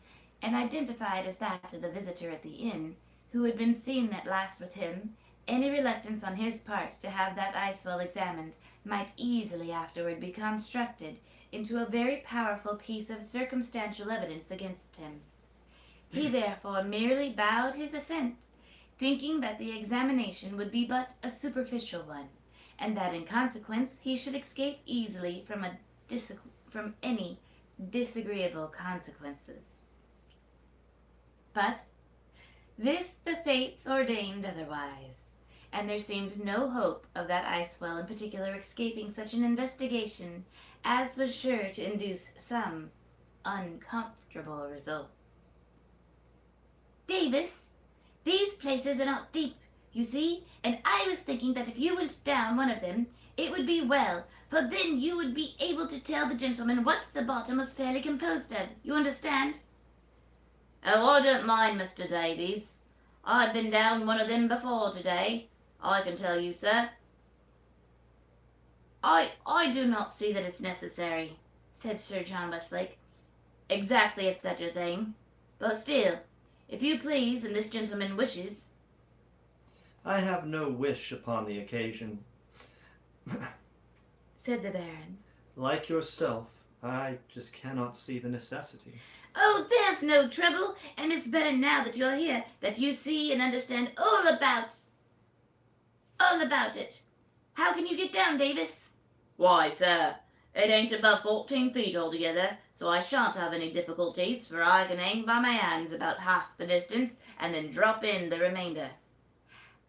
and identified as that of the visitor at the inn, who had been seen at last with him. Any reluctance on his part to have that ice well examined might easily afterward be constructed into a very powerful piece of circumstantial evidence against him. He therefore merely bowed his assent, thinking that the examination would be but a superficial one, and that in consequence he should escape easily from any disagreeable consequences. But this the fates ordained otherwise, and there seemed no hope of that ice well in particular escaping such an investigation as was sure to induce some uncomfortable results. "Davis, these places are not deep, you see, and I was thinking that if you went down one of them, it would be well, for then you would be able to tell the gentleman what the bottom was fairly composed of. You understand?" "Oh, I don't mind, Mr. Davies. I've been down one of them before today, I can tell you, sir." I do not see that it's necessary," said Sir John Westlake, "exactly of such a thing. But still, if you please, and this gentleman wishes—" I have no wish upon the occasion. said the Baron. Like yourself, I just cannot see the necessity. "Oh, there's no trouble, and it's better now that you're here, that you see and understand all about it. How can you get down, Davis?" "Why, sir, it ain't above 14 feet altogether, so I shan't have any difficulties, for I can hang by my hands about half the distance, and then drop in the remainder."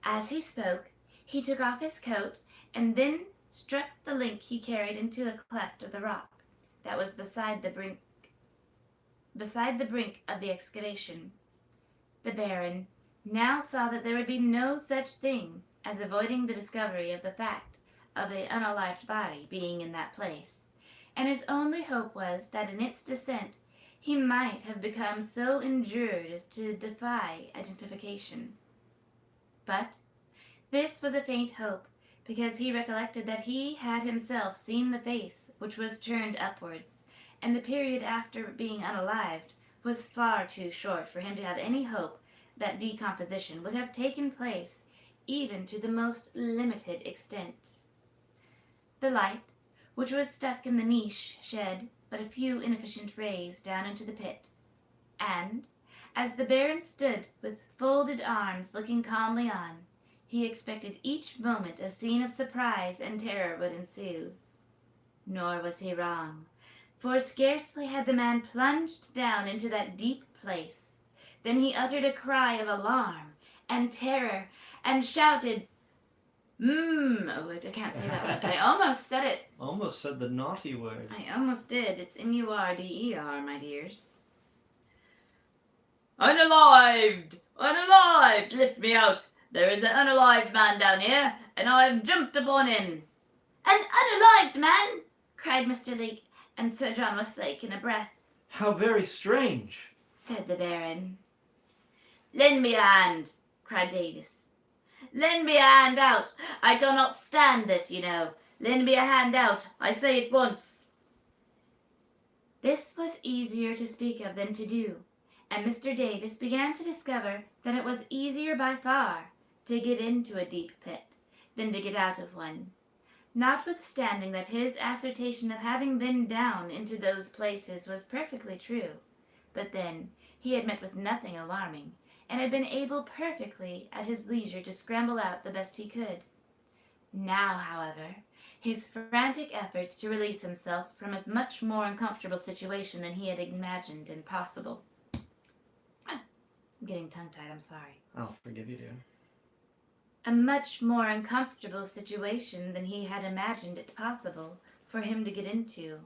As he spoke, he took off his coat, and then struck the link he carried into a cleft of the rock that was beside the brink of the excavation. The Baron now saw that there would be no such thing as avoiding the discovery of the fact of an unalived body being in that place, and his only hope was that in its descent he might have become so injured as to defy identification. But this was a faint hope, because he recollected that he had himself seen the face which was turned upwards, and the period after being unalived was far too short for him to have any hope that decomposition would have taken place even to the most limited extent. The light, which was stuck in the niche, shed but a few inefficient rays down into the pit. And, as the Baron stood with folded arms looking calmly on, he expected each moment a scene of surprise and terror would ensue. Nor was he wrong, for scarcely had the man plunged down into that deep place than he uttered a cry of alarm and terror and shouted, Oh, wait, I can't say that one. I almost said it. Almost said the naughty word. I almost did. It's M-U-R-D-E-R, my dears. Unalived! Unalived! Lift me out! There is an unalived man down here, and I have jumped upon him. An unalived man! Cried Mr. Leake and Sir John Westlake in a breath. How very strange, Said the Baron. Lend me a hand, cried Davis. Lend me a hand out. I cannot stand this, you know. Lend me a hand out. I say it once. This was easier to speak of than to do, and Mr. Davis began to discover that it was easier by far to get into a deep pit than to get out of one, notwithstanding that his assertion of having been down into those places was perfectly true. But then he had met with nothing alarming, and had been able perfectly at his leisure to scramble out the best he could. Now, however, his frantic efforts to release himself from a much more uncomfortable situation than he had imagined impossible. I'm getting tongue-tied, I'm sorry. I'll forgive you, dear. A much more uncomfortable situation than he had imagined it possible for him to get into,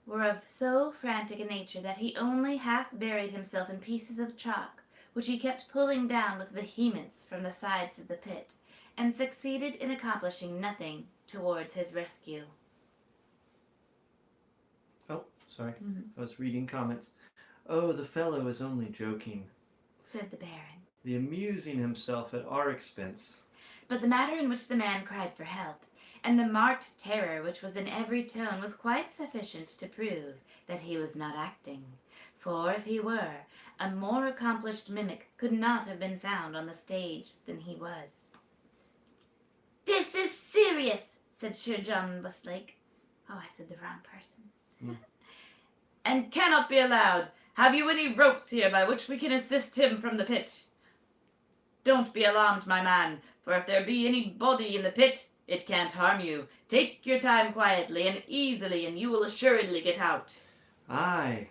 were of so frantic a nature that he only half buried himself in pieces of chalk, which he kept pulling down with vehemence from the sides of the pit, and succeeded in accomplishing nothing towards his rescue. Oh, sorry. I was reading comments. Oh, the fellow is only joking, said the Baron. The amusing himself at our expense. But the manner in which the man cried for help, and the marked terror which was in every tone, was quite sufficient to prove that he was not acting. For if he were, a more accomplished mimic could not have been found on the stage than he was. This is serious, said Sir John Westlake. Oh, I said the wrong person. And cannot be allowed. Have you any ropes here by which we can assist him from the pit? Don't be alarmed, my man, for if there be any body in the pit, it can't harm you. Take your time quietly and easily, and you will assuredly get out. Aye,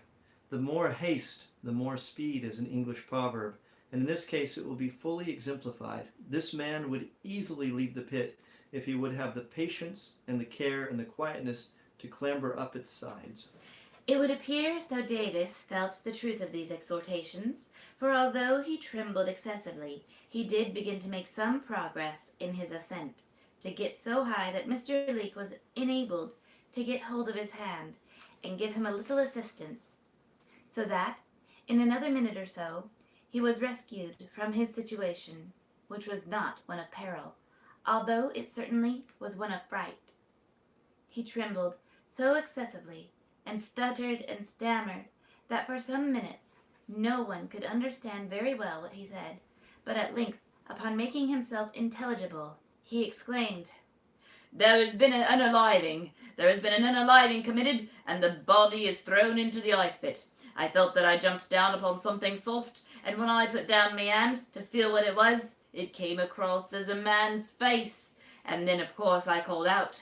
the more haste, the more speed is an English proverb, and in this case it will be fully exemplified. This man would easily leave the pit if he would have the patience and the care and the quietness to clamber up its sides. It would appear as though Davis felt the truth of these exhortations, for although he trembled excessively, he did begin to make some progress in his ascent, to get so high that Mr. Leake was enabled to get hold of his hand and give him a little assistance, so that, in another minute or so, he was rescued from his situation, which was not one of peril, although it certainly was one of fright. He trembled so excessively, and stuttered and stammered, that for some minutes no one could understand very well what he said, but at length, upon making himself intelligible, he exclaimed, There has been an unaliving committed, and the body is thrown into the ice pit. I felt that I jumped down upon something soft, and when I put down my hand to feel what it was, it came across as a man's face, and then of course I called out.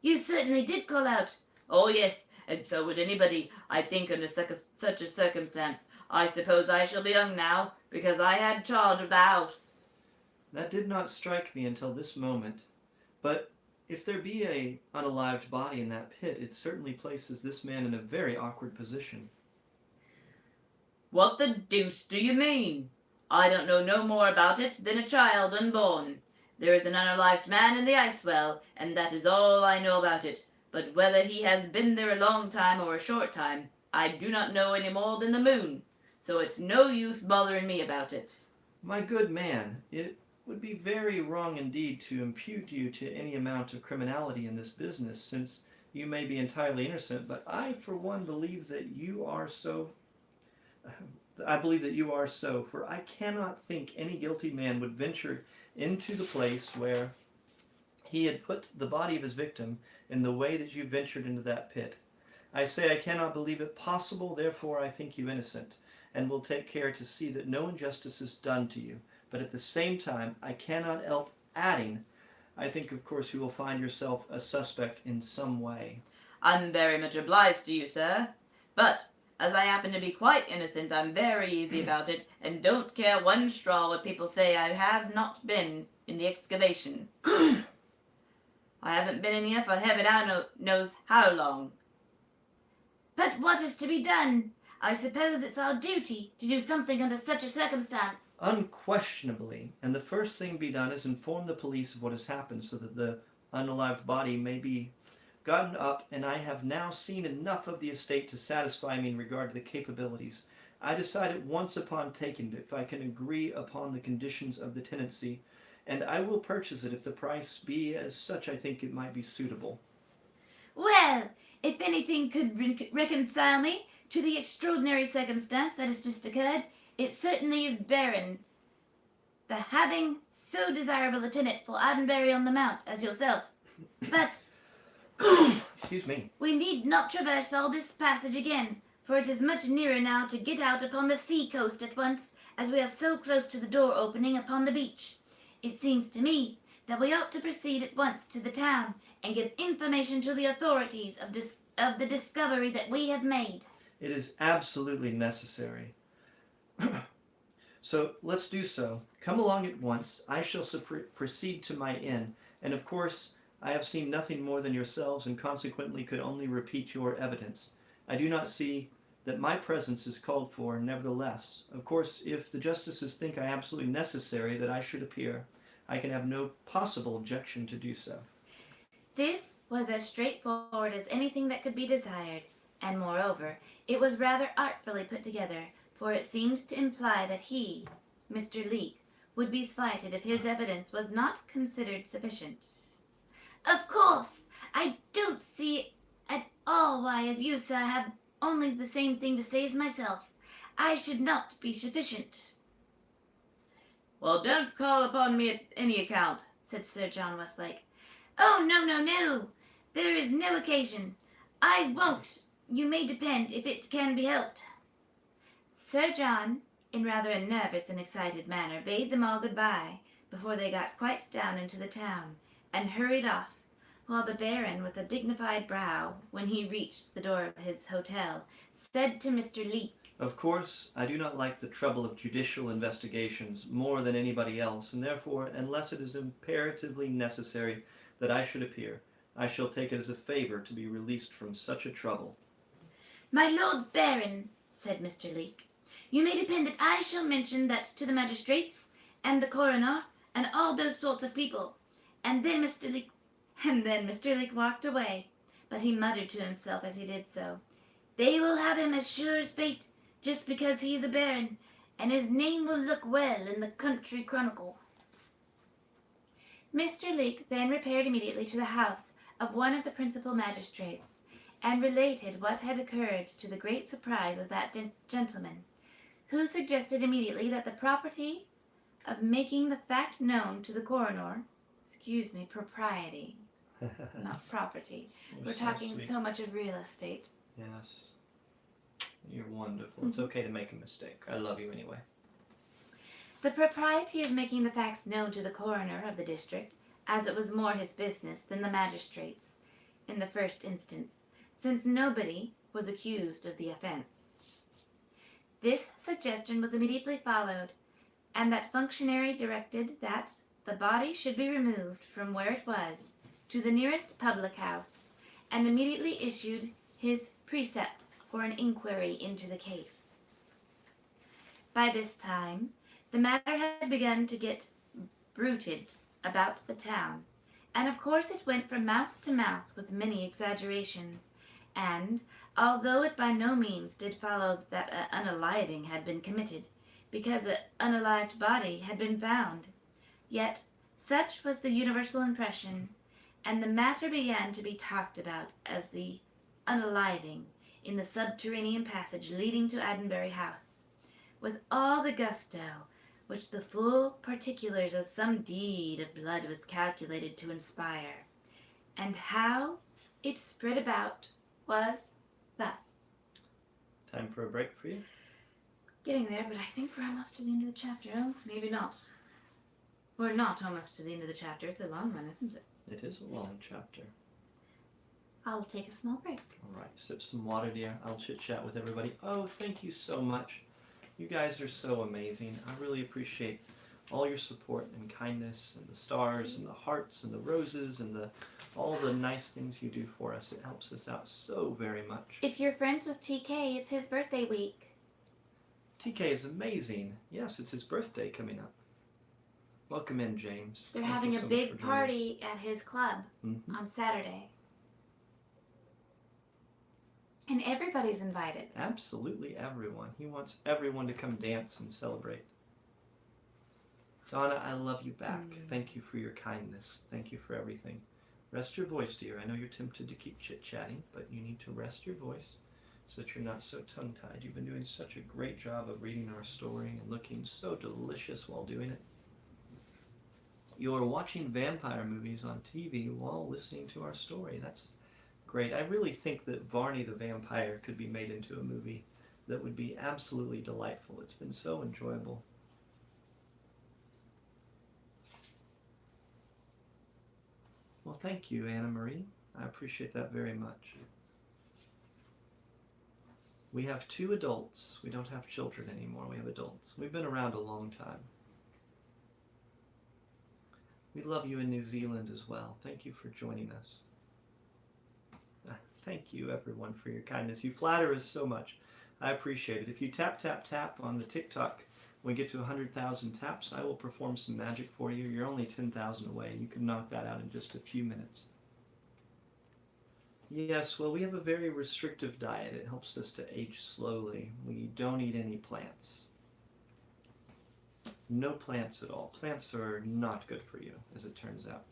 You certainly did call out. Oh yes, and so would anybody, I think, under such a circumstance. I suppose I shall be hung now, because I had charge of the house. That did not strike me until this moment, but if there be a unalived body in that pit, it certainly places this man in a very awkward position. What the deuce do you mean? I don't know no more about it than a child unborn. There is an unalived man in the ice well, and that is all I know about it. But whether he has been there a long time or a short time, I do not know any more than the moon, so it's no use bothering me about it. My good man, it would be very wrong indeed to impute you to any amount of criminality in this business, since you may be entirely innocent, but I, for one, believe that you are so. For I cannot think any guilty man would venture into the place where he had put the body of his victim in the way that you ventured into that pit. I say I cannot believe it possible, therefore I think you innocent, and will take care to see that no injustice is done to you. But at the same time, I cannot help adding, I think of course you will find yourself a suspect in some way. I'm very much obliged to you, sir. But, as I happen to be quite innocent, I'm very easy about it, and don't care one straw what people say. I have not been in the excavation. I haven't been in here for heaven knows how long. But what is to be done? I suppose it's our duty to do something under such a circumstance. Unquestionably, and the first thing to be done is inform the police of what has happened so that the unalived body may be gotten up, and I have now seen enough of the estate to satisfy me in regard to the capabilities. I decide at once upon taking it if I can agree upon the conditions of the tenancy, and I will purchase it if the price be as such I think it might be suitable. Well, if anything could reconcile me to the extraordinary circumstance that has just occurred, it certainly is Baron. The having so desirable a tenant for Ardenbury on the Mount as yourself. But Excuse me. we need not traverse all this passage again, for it is much nearer now to get out upon the sea coast at once, as we are so close to the door opening upon the beach. It seems to me that we ought to proceed at once to the town and give information to the authorities of the discovery that we have made. It is absolutely necessary. So let's do so. Come along at once. I shall proceed to my inn, and of course I have seen nothing more than yourselves, and consequently could only repeat your evidence. I do not see that my presence is called for, nevertheless. Of course, if the justices think I absolutely necessary that I should appear, I can have no possible objection to do so. This was as straightforward as anything that could be desired, and moreover, it was rather artfully put together, for it seemed to imply that he, Mr. Leake, would be slighted if his evidence was not considered sufficient. Of course, I don't see at all why, as you, sir, have only the same thing to say as myself, I should not be sufficient. Well, don't call upon me at any account, said Sir John Westlake. Oh, no, no, no. There is no occasion. I won't. You may depend if it can be helped. Sir John, in rather a nervous and excited manner, bade them all goodbye before they got quite down into the town, and hurried off, while the Baron, with a dignified brow, when he reached the door of his hotel, said to Mr. Leake, Of course, I do not like the trouble of judicial investigations more than anybody else, and therefore, unless it is imperatively necessary that I should appear, I shall take it as a favor to be released from such a trouble. My Lord Baron, said Mr. Leake, you may depend that I shall mention that to the magistrates, and the coroner, and all those sorts of people. And then Mr. Leake walked away, but he muttered to himself as he did so, They will have him as sure as fate, just because he is a baron, and his name will look well in the Country Chronicle. Mr. Leake then repaired immediately to the house of one of the principal magistrates, and related what had occurred, to the great surprise of that gentleman, who suggested immediately that the propriety of making the fact known to the coroner, propriety, not property. We're talking so much of real estate. Yes. You're wonderful. It's okay to make a mistake. I love you anyway. The propriety of making the facts known to the coroner of the district, as it was more his business than the magistrates, in the first instance, since nobody was accused of the offense. This suggestion was immediately followed, and that functionary directed that the body should be removed from where it was to the nearest public house, and immediately issued his precept for an inquiry into the case. By this time, the matter had begun to get bruited about the town, and of course it went from mouth to mouth with many exaggerations, and, although it by no means did follow that an unaliving had been committed, because an unalived body had been found, yet such was the universal impression, and the matter began to be talked about as the unaliving in the subterranean passage leading to Ardenbury House, with all the gusto which the full particulars of some deed of blood was calculated to inspire, and how it spread about was thus. Time for a break for you? Getting there, but I think we're almost to the end of the chapter. Oh, maybe not. We're not almost to the end of the chapter. It's a long one, isn't it? It is a long chapter. I'll take a small break. All right, sip some water, dear. I'll chit-chat with everybody. Oh, thank you so much. You guys are so amazing. I really appreciate all your support and kindness and the stars and the hearts and the roses and all the nice things you do for us. It helps us out so very much. If you're friends with TK, it's his birthday week. TK is amazing. Yes, it's his birthday coming up. Welcome in, James. They're Thank having you a so much for big joining us. party at his club Mhm. on Saturday. And everybody's invited. Absolutely everyone. He wants everyone to come dance and celebrate. Donna, I love you back. Thank you for your kindness. Thank you for everything. Rest your voice, dear. I know you're tempted to keep chit-chatting, but you need to rest your voice so that you're not so tongue-tied. You've been doing such a great job of reading our story and looking so delicious while doing it. You're watching vampire movies on TV while listening to our story. That's great. I really think that Varney the Vampire could be made into a movie that would be absolutely delightful. It's been so enjoyable. Well, thank you, Anna Marie. I appreciate that very much. We have 2 adults. We don't have children anymore. We have adults. We've been around a long time. We love you in New Zealand as well. Thank you for joining us. Thank you, everyone, for your kindness. You flatter us so much. I appreciate it. If you tap, tap, tap on the TikTok, when we get to 100,000 taps, I will perform some magic for you. You're only 10,000 away. You can knock that out in just a few minutes. Yes, well, we have a very restrictive diet. It helps us to age slowly. We don't eat any plants. No plants at all. Plants are not good for you, as it turns out.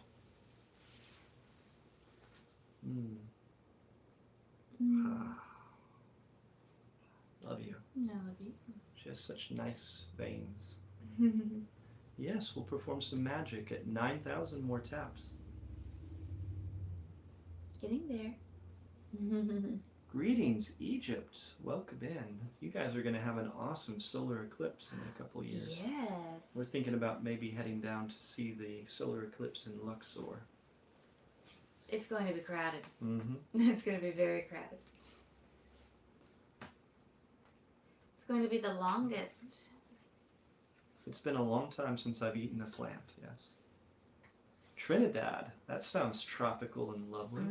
Love you. No, love you. She has such nice veins. Yes, we'll perform some magic at 9,000 more taps. Getting there. Greetings, Egypt. Welcome in. You guys are going to have an awesome solar eclipse in a couple years. Yes. We're thinking about maybe heading down to see the solar eclipse in Luxor. It's going to be crowded. Mm-hmm. It's going to be very crowded. It's going to be the longest. It's been a long time since I've eaten a plant, yes. Trinidad. That sounds tropical and lovely.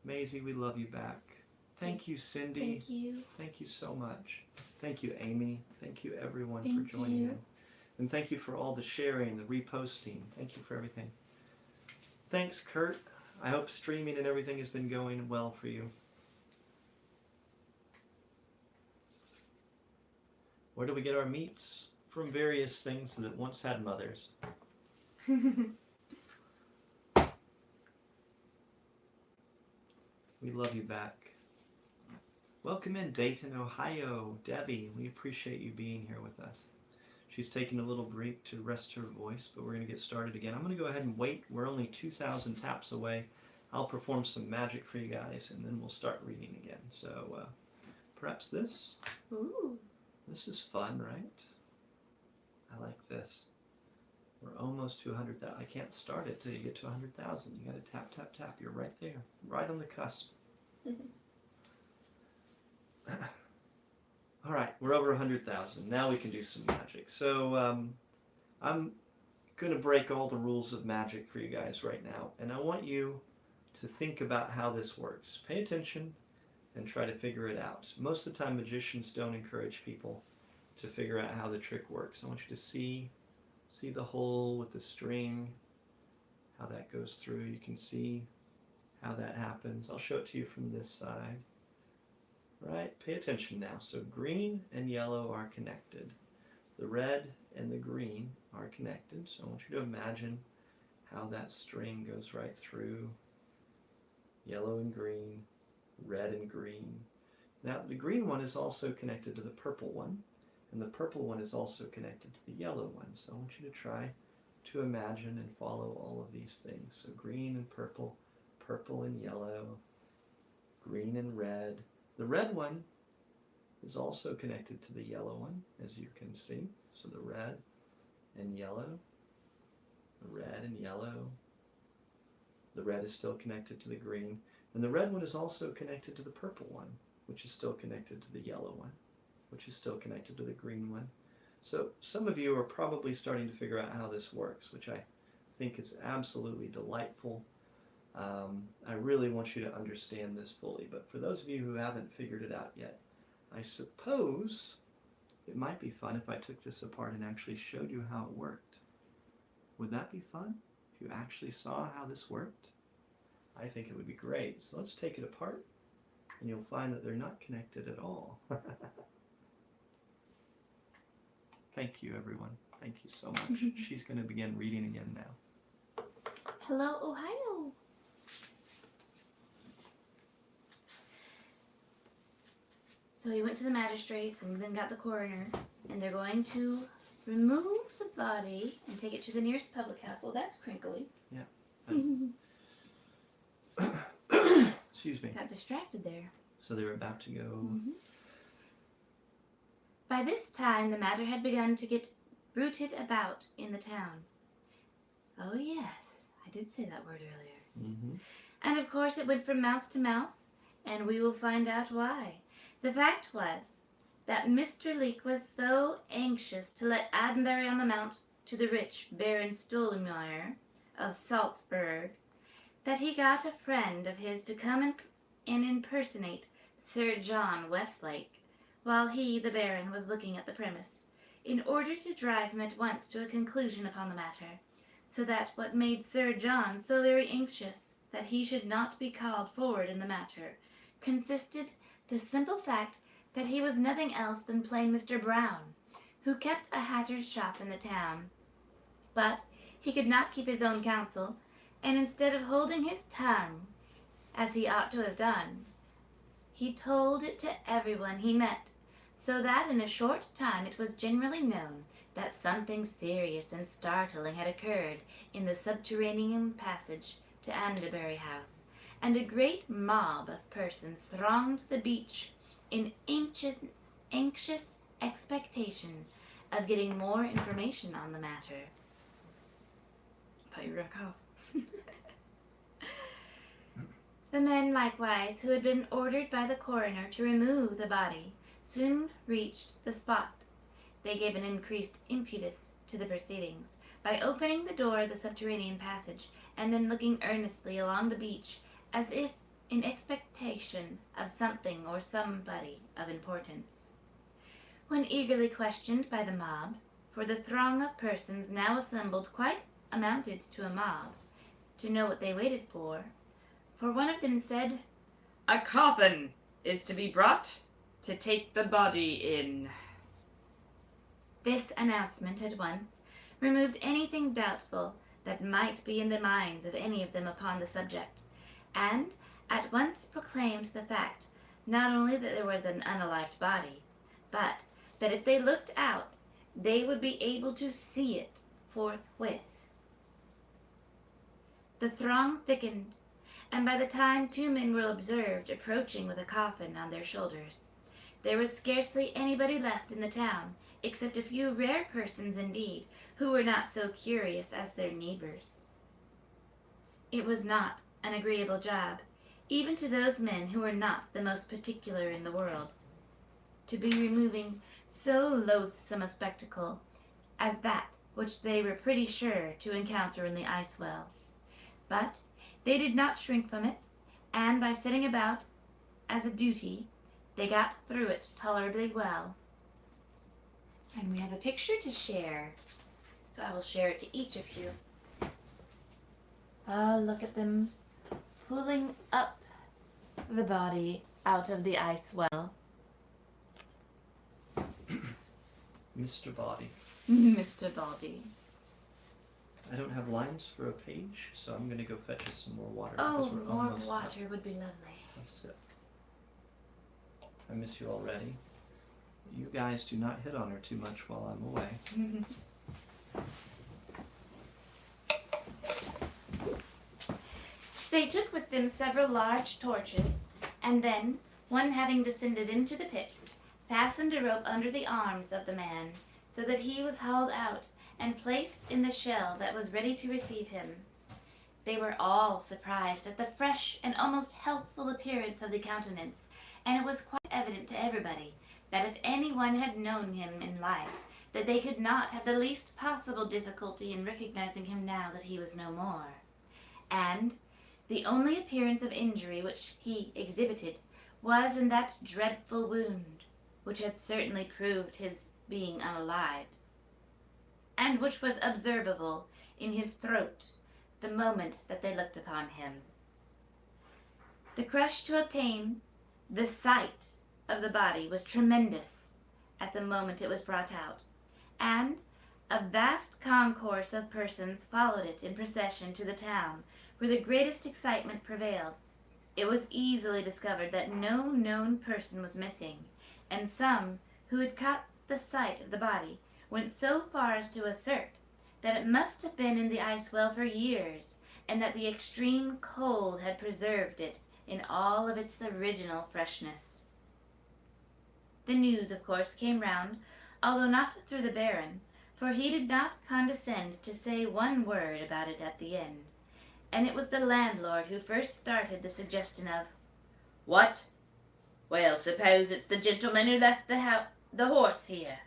Maisie, we love you back. Thank you, Cindy. Thank you. Thank you so much. Thank you, Amy. Thank you, everyone, Thank for joining you. in. And thank you for all the sharing, the reposting. Thank you for everything. Thanks, Kurt. I hope streaming and everything has been going well for you. Where do we get our meats? From various things that once had mothers. We love you back. Welcome in, Dayton, Ohio. Debbie, we appreciate you being here with us. She's taking a little break to rest her voice, but we're going to get started again. I'm going to go ahead and wait. We're only 2,000 taps away. I'll perform some magic for you guys, and then we'll start reading again. So perhaps this? Ooh. This is fun, right? I like this. We're almost to 100,000. I can't start it till you get to 100,000. You got to tap, tap, tap. You're right there, right on the cusp. All right, we're over 100,000. Now we can do some magic. So I'm going to break all the rules of magic for you guys right now. And I want you to think about how this works. Pay attention and try to figure it out. Most of the time, magicians don't encourage people to figure out how the trick works. I want you to see the hole with the string, how that goes through. You can see how that happens. I'll show it to you from this side. Right, pay attention now. So green and yellow are connected. The red and the green are connected. So I want you to imagine how that string goes right through yellow and green, red and green. Now the green one is also connected to the purple one, And the purple one is also connected to the yellow one. So I want you to try to imagine and follow all of these things. So green and purple, purple and yellow, green and red. The red one is also connected to the yellow one, as you can see. So the red and yellow, the red and yellow. The red is still connected to the green. And the red one is also connected to the purple one, which is still connected to the yellow one, which is still connected to the green one. So some of you are probably starting to figure out how this works, which I think is absolutely delightful. I really want you to understand this fully, but for those of you who haven't figured it out yet, I suppose it might be fun if I took this apart and actually showed you how it worked. Would that be fun? If you actually saw how this worked? I think it would be great. So let's take it apart, and you'll find that they're not connected at all. Thank you, everyone. Thank you so much. She's going to begin reading again now. Hello, Ohio. So he went to the magistrates and then got the coroner, and they're going to remove the body and take it to the nearest public house. Well, that's crinkly. Yeah. Excuse me. Got distracted there. So they're about to go. Mm-hmm. By this time, the matter had begun to get bruited about in the town. Oh, yes, I did say that word earlier. Mm-hmm. And of course, it went from mouth to mouth, and we will find out why. The fact was that Mr. Leek was so anxious to let Addenbury on the Mount to the rich Baron Stollenmeyer of Salzburg that he got a friend of his to come and impersonate Sir John Westlake while he, the Baron, was looking at the premise, in order to drive him at once to a conclusion upon the matter, so that what made Sir John so very anxious that he should not be called forward in the matter consisted the simple fact that he was nothing else than plain Mr. Brown, who kept a hatter's shop in the town. But he could not keep his own counsel, and instead of holding his tongue, as he ought to have done, he told it to everyone he met, so that in a short time it was generally known that something serious and startling had occurred in the subterranean passage to Addenbury House, and a great mob of persons thronged the beach in anxious expectation of getting more information on the matter. I thought you were going to cough. The men, likewise, who had been ordered by the coroner to remove the body, soon reached the spot. They gave an increased impetus to the proceedings by opening the door of the subterranean passage and then looking earnestly along the beach as if in expectation of something or somebody of importance. When eagerly questioned by the mob, for the throng of persons now assembled quite amounted to a mob, to know what they waited for one of them said, "A coffin is to be brought to take the body in." This announcement at once removed anything doubtful that might be in the minds of any of them upon the subject, and at once proclaimed the fact not only that there was an unalived body, but that if they looked out, they would be able to see it forthwith. The throng thickened, and by the time 2 men were observed approaching with a coffin on their shoulders, there was scarcely anybody left in the town, except a few rare persons indeed, who were not so curious as their neighbors. It was not an agreeable job, even to those men who were not the most particular in the world, to be removing so loathsome a spectacle as that which they were pretty sure to encounter in the ice well. But they did not shrink from it, and by setting about as a duty, they got through it tolerably well. And we have a picture to share, so I will share it to each of you. Oh, look at them pulling up the body out of the ice well. Mr. Body. Mr. Body. I don't have lines for a page, so I'm going to go fetch us some more water. Oh, because we're more almost water done. would be lovely. Have a sip. I miss you already. You guys do not hit on her too much while I'm away. They took with them several large torches, and then, one having descended into the pit, fastened a rope under the arms of the man, so that he was hauled out and placed in the shell that was ready to receive him. They were all surprised at the fresh and almost healthful appearance of the countenance, and it was quite evident to everybody that if anyone had known him in life, that they could not have the least possible difficulty in recognizing him now that he was no more. And the only appearance of injury which he exhibited was in that dreadful wound, which had certainly proved his being unalived, and which was observable in his throat the moment that they looked upon him. The crush to obtain the sight of the body was tremendous at the moment it was brought out, and a vast concourse of persons followed it in procession to the town, where the greatest excitement prevailed. It was easily discovered that no known person was missing, and some who had caught the sight of the body went so far as to assert that it must have been in the ice well for years, and that the extreme cold had preserved it in all of its original freshness. The news, of course, came round, although not through the Baron, for he did not condescend to say one word about it at the end, and it was the landlord who first started the suggestion of, What? Well, suppose it's the gentleman who left the horse here.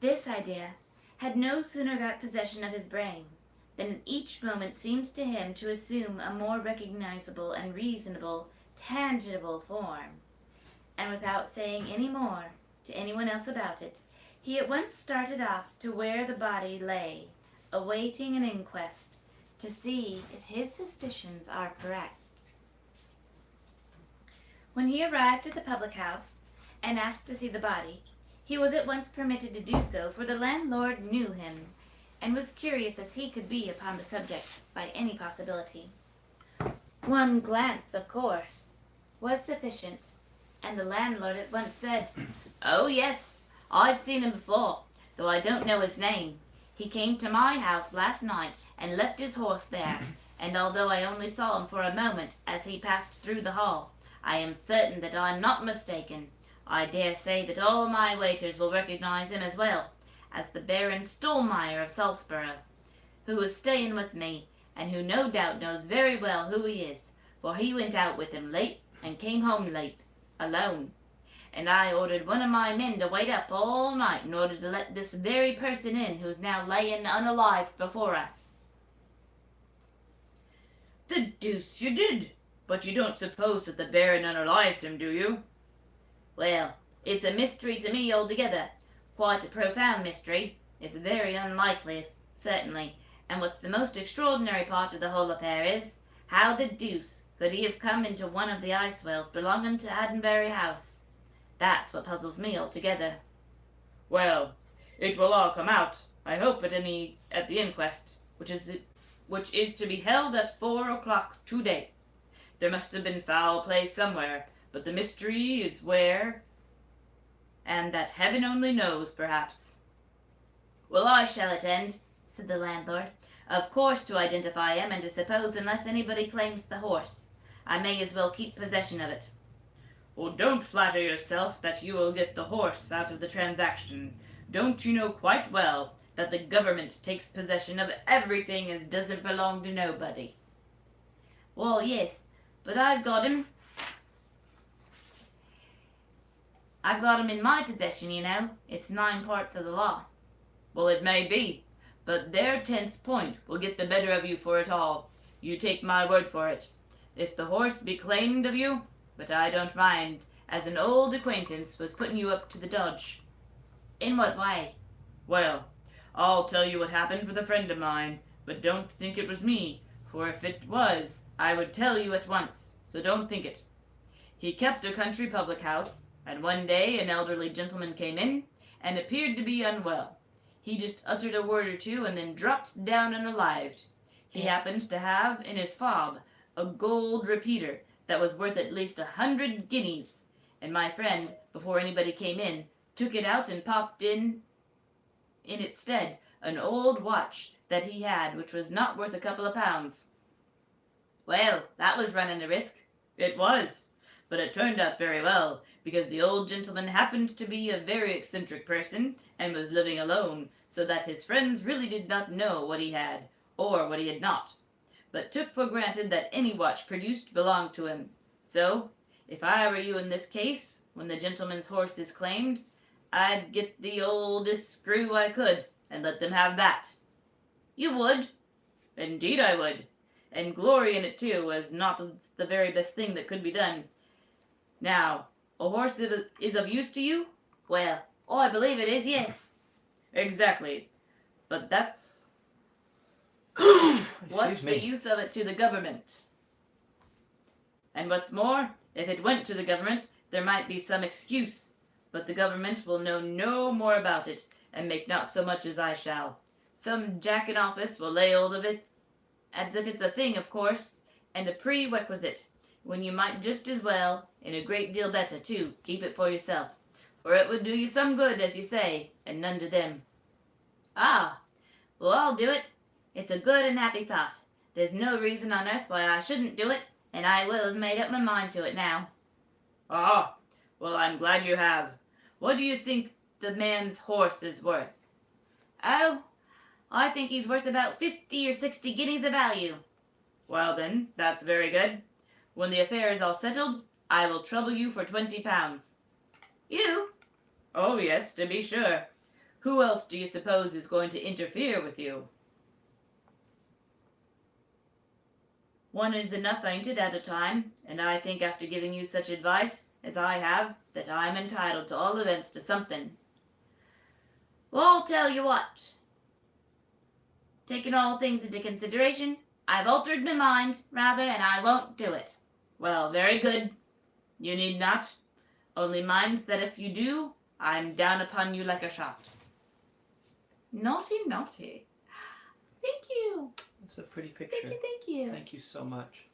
This idea had no sooner got possession of his brain than it each moment seemed to him to assume a more recognizable and reasonable, tangible form, and without saying any more to anyone else about it, he at once started off to where the body lay, awaiting an inquest, to see if his suspicions are correct. When he arrived at the public house and asked to see the body, he was at once permitted to do so, for the landlord knew him, and was curious as he could be upon the subject by any possibility. One glance, of course, was sufficient, and the landlord at once said, Oh, yes, I've seen him before, though I don't know his name. He came to my house last night and left his horse there, and although I only saw him for a moment as he passed through the hall, I am certain that I'm not mistaken. I dare say that all my waiters will recognize him as well as the Baron Stolmeyer of Salzburg, who is staying with me, and who no doubt knows very well who he is, for he went out with him late and came home late, alone. And I ordered one of my men to wait up all night in order to let this very person in who's now laying unalived before us. The deuce you did! But you don't suppose that the Baron unalived him, do you? Well, it's a mystery to me altogether. Quite a profound mystery. It's very unlikely, certainly. And what's the most extraordinary part of the whole affair is, how the deuce could he have come into one of the ice wells belonging to Addenbury House? That's what puzzles me altogether. Well, it will all come out, I hope, at the inquest, which is to be held at 4 o'clock today. There must have been foul play somewhere, but the mystery is where, and that heaven only knows, perhaps. Well, I shall attend, said the landlord, of course to identify him, and to suppose unless anybody claims the horse, I may as well keep possession of it. Oh, don't flatter yourself that you will get the horse out of the transaction. Don't you know quite well that the government takes possession of everything as doesn't belong to nobody? Well, yes, but I've got him in my possession, you know. It's 9 parts of the law. Well, it may be, but their 10th point will get the better of you for it all. You take my word for it. If the horse be claimed of you, but I don't mind, as an old acquaintance was putting you up to the dodge. In what way? Well, I'll tell you what happened with a friend of mine, but don't think it was me, for if it was, I would tell you at once, so don't think it. He kept a country public house, and one day an elderly gentleman came in, and appeared to be unwell. He just uttered a word or two, and then dropped down unalived. He happened to have in his fob a gold repeater that was worth at least 100 guineas, and my friend, before anybody came in, took it out and popped in its stead an old watch that he had, which was not worth a couple of pounds. Well, that was running a risk. It was, but it turned out very well, because the old gentleman happened to be a very eccentric person, and was living alone, so that his friends really did not know what he had, or what he had not, but took for granted that any watch produced belonged to him. So, if I were you in this case, when the gentleman's horse is claimed, I'd get the oldest screw I could, and let them have that. You would? Indeed I would, and glory in it too, was not the very best thing that could be done. Now, a horse is of use to you? Well, I believe it is, yes. Exactly, but that's what's Excuse the me. use of it to the government? And what's more, if it went to the government, there might be some excuse, but the government will know no more about it, and make not so much as I shall. Some jack in office will lay hold of it, as if it's a thing, of course, and a prerequisite, when you might just as well, and a great deal better too, keep it for yourself, for it would do you some good, as you say, and none to them. Ah, well, I'll do it. It's a good and happy thought. There's no reason on earth why I shouldn't do it, and I will have made up my mind to it now. Ah, well, I'm glad you have. What do you think the man's horse is worth? Oh, I think he's worth about 50 or 60 guineas of value. Well then, that's very good. When the affair is all settled, I will trouble you for 20 pounds. You? Oh yes, to be sure. Who else do you suppose is going to interfere with you? One is enough, ain't it, at a time, and I think after giving you such advice as I have, that I'm entitled to all events to something. Well, I'll tell you what. Taking all things into consideration, I've altered my mind, rather, and I won't do it. Well, very good. You need not. Only mind that if you do, I'm down upon you like a shot. Naughty, naughty. Thank you. That's a pretty picture. Thank you, thank you. Thank you so much.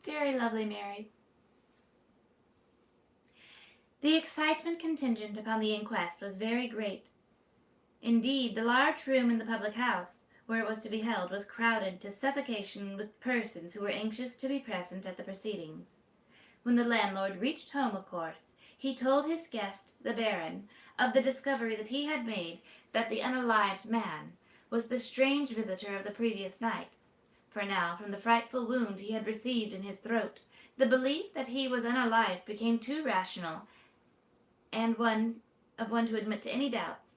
Very lovely, Mary. The excitement contingent upon the inquest was very great. Indeed, the large room in the public house, where it was to be held, was crowded to suffocation with persons who were anxious to be present at the proceedings. When the landlord reached home, of course, he told his guest, the Baron, of the discovery that he had made that the unalived man was the strange visitor of the previous night. For now, from the frightful wound he had received in his throat, the belief that he was unalived became too rational and one to admit to any doubts,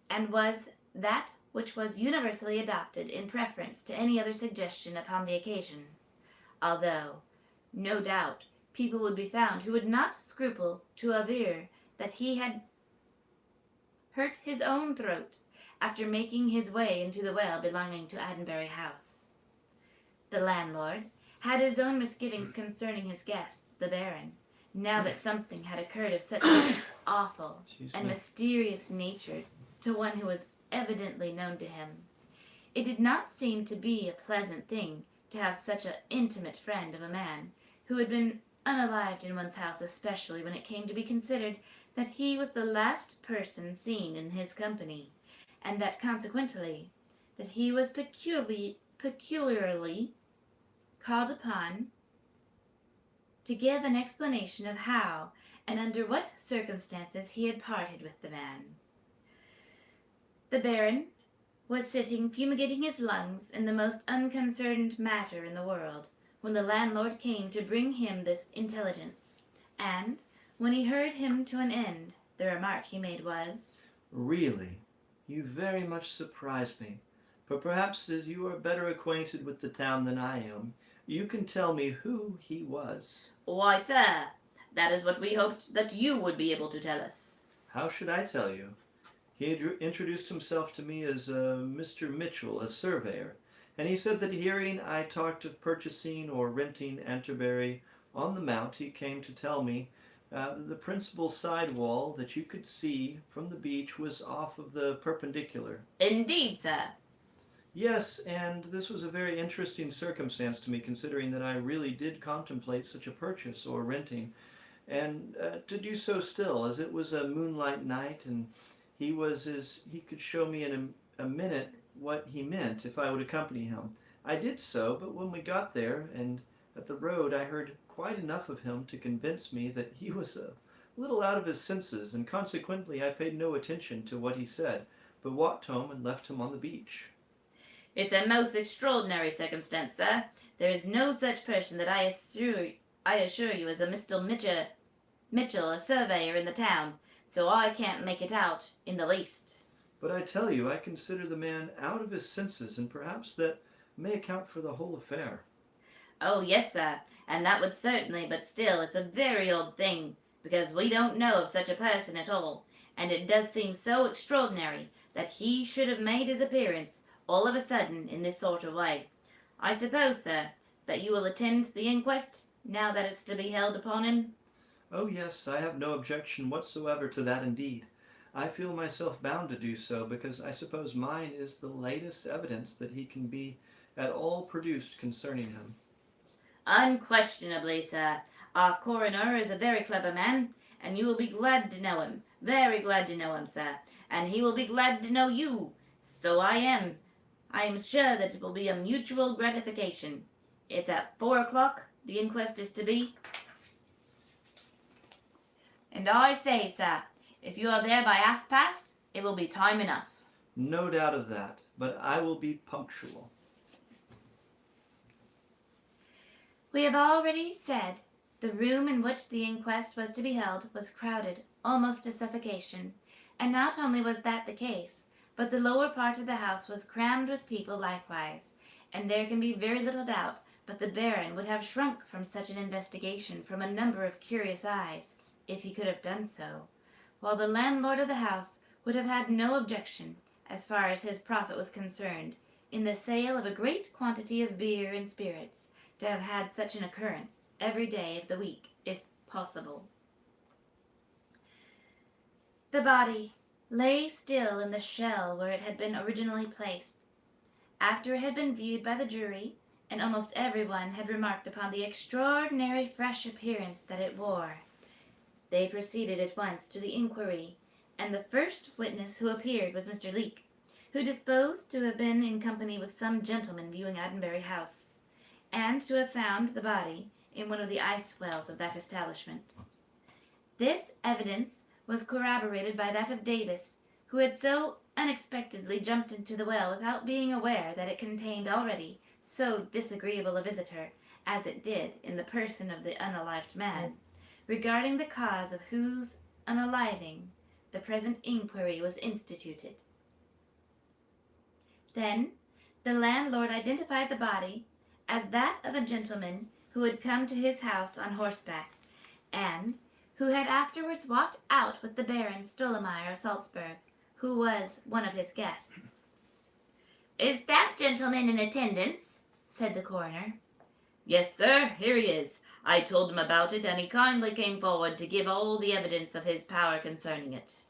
and was that which was universally adopted in preference to any other suggestion upon the occasion, although, no doubt, people would be found who would not scruple to aver that he had hurt his own throat after making his way into the well belonging to Addenbury House. The landlord had his own misgivings concerning his guest, the Baron, now that something had occurred of such awful Excuse and me. mysterious nature to one who was evidently known to him. It did not seem to be a pleasant thing to have such an intimate friend of a man who had been unalived in one's house, especially when it came to be considered that he was the last person seen in his company, and that consequently that he was peculiarly called upon to give an explanation of how and under what circumstances he had parted with the man. The Baron was sitting fumigating his lungs in the most unconcerned manner in the world when the landlord came to bring him this intelligence, and when he heard him to an end, the remark he made was, Really, you very much surprised me. But perhaps as you are better acquainted with the town than I am, you can tell me who he was. Why, sir, that is what we hoped that you would be able to tell us. How should I tell you? He introduced himself to me as Mr. Mitchell, a surveyor, and he said that hearing I talked of purchasing or renting Canterbury on the Mount, he came to tell me the principal side wall that you could see from the beach was off of the perpendicular. Indeed, sir. Yes, and this was a very interesting circumstance to me, considering that I really did contemplate such a purchase or renting. and to do so still, as it was a moonlight night, and he could show me in a minute what he meant if I would accompany him. I did so, but when we got there and at the road, I heard quite enough of him to convince me that he was a little out of his senses, and consequently I paid no attention to what he said, but walked home and left him on the beach. It's a most extraordinary circumstance, sir. There is no such person that I assure you is a Mr. Mitchell, a surveyor in the town, so I can't make it out in the least. But I tell you, I consider the man out of his senses, and perhaps that may account for the whole affair. Oh, yes, sir, and that would certainly, but still, it's a very odd thing, because we don't know of such a person at all, and it does seem so extraordinary that he should have made his appearance all of a sudden in this sort of way. I suppose, sir, that you will attend the inquest, now that it's to be held upon him? Oh yes, I have no objection whatsoever to that indeed. I feel myself bound to do so, because I suppose mine is the latest evidence that he can be at all produced concerning him. Unquestionably, sir. Our coroner is a very clever man, and you will be glad to know him. Very glad to know him, sir. And he will be glad to know you. So I am. I am sure that it will be a mutual gratification. It's at 4 o'clock, the inquest is to be. And I say, sir, if you are there by 1:30, it will be time enough. No doubt of that, but I will be punctual. We have already said the room in which the inquest was to be held was crowded almost to suffocation, and not only was that the case, but the lower part of the house was crammed with people likewise, and there can be very little doubt but the Baron would have shrunk from such an investigation from a number of curious eyes, if he could have done so, while the landlord of the house would have had no objection, as far as his profit was concerned, in the sale of a great quantity of beer and spirits, to have had such an occurrence every day of the week, if possible. The body lay still in the shell where it had been originally placed. After it had been viewed by the jury, and almost everyone had remarked upon the extraordinary fresh appearance that it wore, they proceeded at once to the inquiry, and the first witness who appeared was Mr. Leake, who disposed to have been in company with some gentleman viewing Addenbury House, and to have found the body in one of the ice wells of that establishment. This evidence was corroborated by that of Davis, who had so unexpectedly jumped into the well without being aware that it contained already so disagreeable a visitor, as it did in the person of the unalived man, regarding the cause of whose unaliving the present inquiry was instituted. Then the landlord identified the body as that of a gentleman who had come to his house on horseback, and who had afterwards walked out with the Baron Stolemeyer of Salzburg, who was one of his guests. Is that gentleman in attendance? Said the coroner. Yes, sir, here he is. I told him about it, and he kindly came forward to give all the evidence of his power concerning it.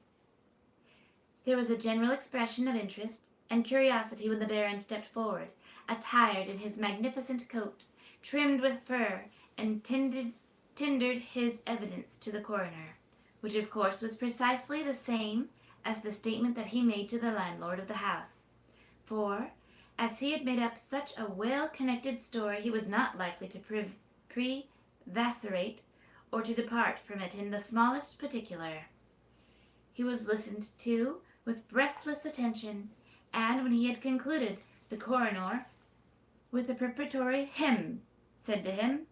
There was a general expression of interest and curiosity when the Baron stepped forward, attired in his magnificent coat, trimmed with fur, and tendered his evidence to the coroner, which of course was precisely the same as the statement that he made to the landlord of the house, for as he had made up such a well-connected story, he was not likely to prevaricate or to depart from it in the smallest particular. He was listened to with breathless attention, and when he had concluded, the coroner, with a preparatory "hem," said to him,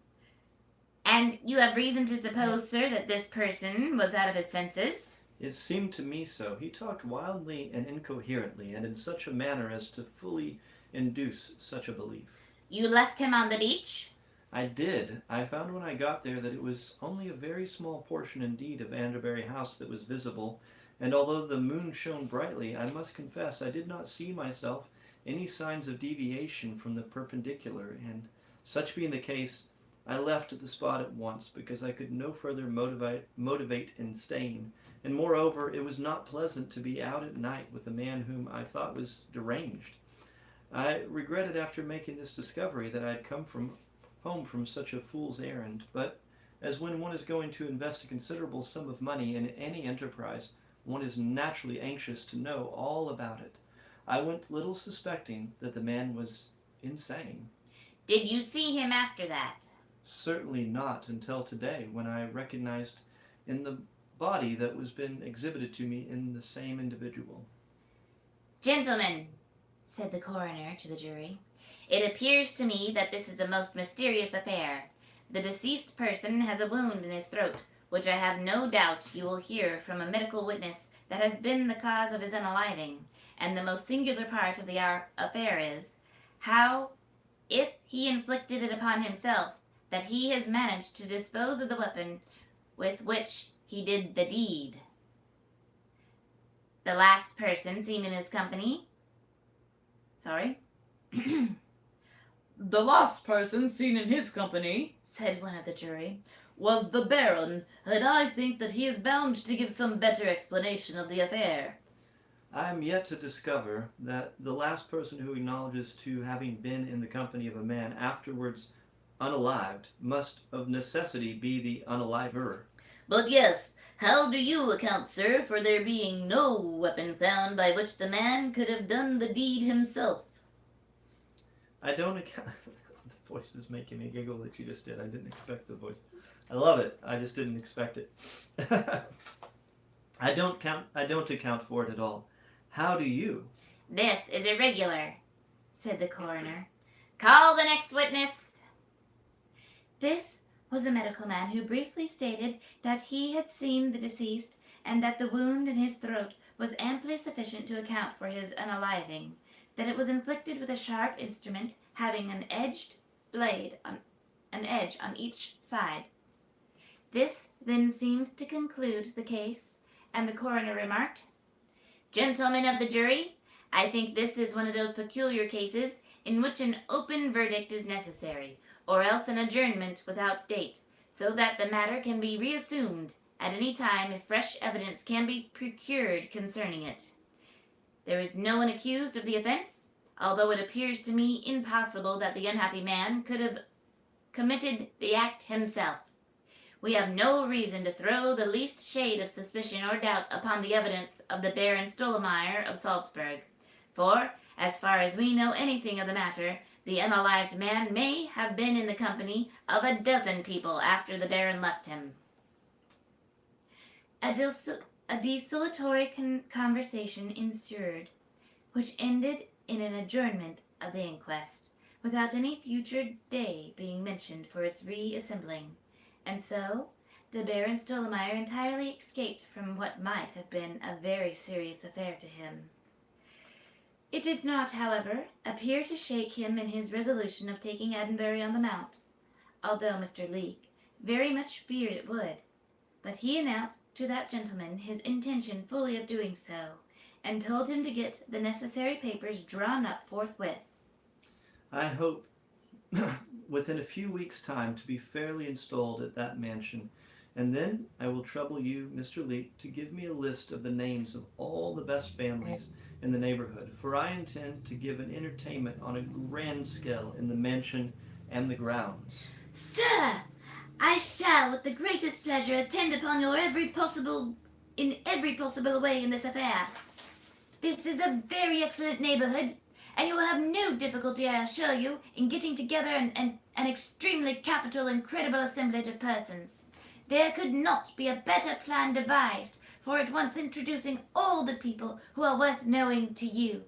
And you have reason to suppose, sir, that this person was out of his senses? It seemed to me so. He talked wildly and incoherently, and in such a manner as to fully induce such a belief. You left him on the beach? I did. I found when I got there that it was only a very small portion indeed of Addenbury House that was visible, and although the moon shone brightly, I must confess I did not see myself any signs of deviation from the perpendicular, and such being the case, I left at the spot at once, because I could no further motivate in staying, and moreover it was not pleasant to be out at night with a man whom I thought was deranged. I regretted after making this discovery that I had come home from such a fool's errand, but as when one is going to invest a considerable sum of money in any enterprise, one is naturally anxious to know all about it. I went little suspecting that the man was insane. Did you see him after that? Certainly not until today, when I recognized in the body that was been exhibited to me in the same individual. Gentlemen, said the coroner to the jury, it appears to me that this is a most mysterious affair. The deceased person has a wound in his throat, which I have no doubt you will hear from a medical witness that has been the cause of his unaliving, and the most singular part of the affair is, how, if he inflicted it upon himself, that he has managed to dispose of the weapon with which he did the deed. The last person seen in his company... Sorry? The last person seen in his company, said one of the jury, was the Baron, and I think that he is bound to give some better explanation of the affair. I am yet to discover that the last person who acknowledges to having been in the company of a man afterwards unalived must of necessity be the unaliver. But yes, how do you account, sir, for there being no weapon found by which the man could have done the deed himself? I don't account... The voice is making me giggle that you just did. I didn't expect the voice. I love it. I just didn't expect it. I don't account for it at all. How do you? This is irregular, said the coroner. Call the next witness. This was a medical man who briefly stated that he had seen the deceased and that the wound in his throat was amply sufficient to account for his unaliving, that it was inflicted with a sharp instrument having an edged blade on an edge on each side. This then seemed to conclude the case, and the coroner remarked, Gentlemen of the jury, I think this is one of those peculiar cases in which an open verdict is necessary, or else an adjournment without date, so that the matter can be reassumed at any time if fresh evidence can be procured concerning it. There is no one accused of the offense, although it appears to me impossible that the unhappy man could have committed the act himself. We have no reason to throw the least shade of suspicion or doubt upon the evidence of the Baron Stollmeyer of Salzburg, for, as far as we know anything of the matter, the unalived man may have been in the company of a dozen people after the Baron left him. A desultory conversation ensued, which ended in an adjournment of the inquest, without any future day being mentioned for its reassembling. And so, the Baron Stollmeyer entirely escaped from what might have been a very serious affair to him. It did not, however, appear to shake him in his resolution of taking Addenbury on the Mount, although Mr. Leake very much feared it would. But he announced to that gentleman his intention fully of doing so, and told him to get the necessary papers drawn up forthwith. I hope within a few weeks' time to be fairly installed at that mansion, and then I will trouble you, Mr. Leake, to give me a list of the names of all the best families in the neighborhood, for I intend to give an entertainment on a grand scale in the mansion and the grounds. Sir, I shall with the greatest pleasure attend upon your every possible way in this affair. This is a very excellent neighborhood, and you will have no difficulty, I assure you, in getting together an extremely capital and credible assemblage of persons. There could not be a better plan devised for at once introducing all the people who are worth knowing to you.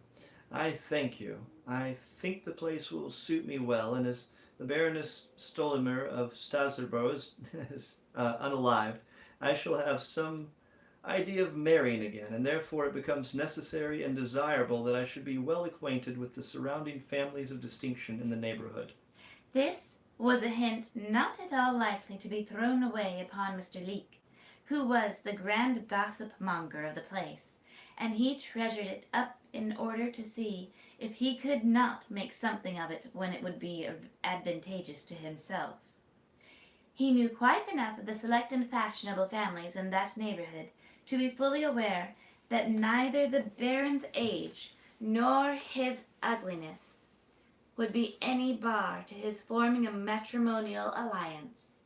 I thank you. I think the place will suit me well, and as the Baroness Stollmeyer of Stazerborough is unalived, I shall have some idea of marrying again, and therefore it becomes necessary and desirable that I should be well acquainted with the surrounding families of distinction in the neighborhood. This was a hint not at all likely to be thrown away upon Mr. Leake, who was the grand gossip-monger of the place, and he treasured it up in order to see if he could not make something of it when it would be advantageous to himself. He knew quite enough of the select and fashionable families in that neighborhood to be fully aware that neither the Baron's age nor his ugliness would be any bar to his forming a matrimonial alliance.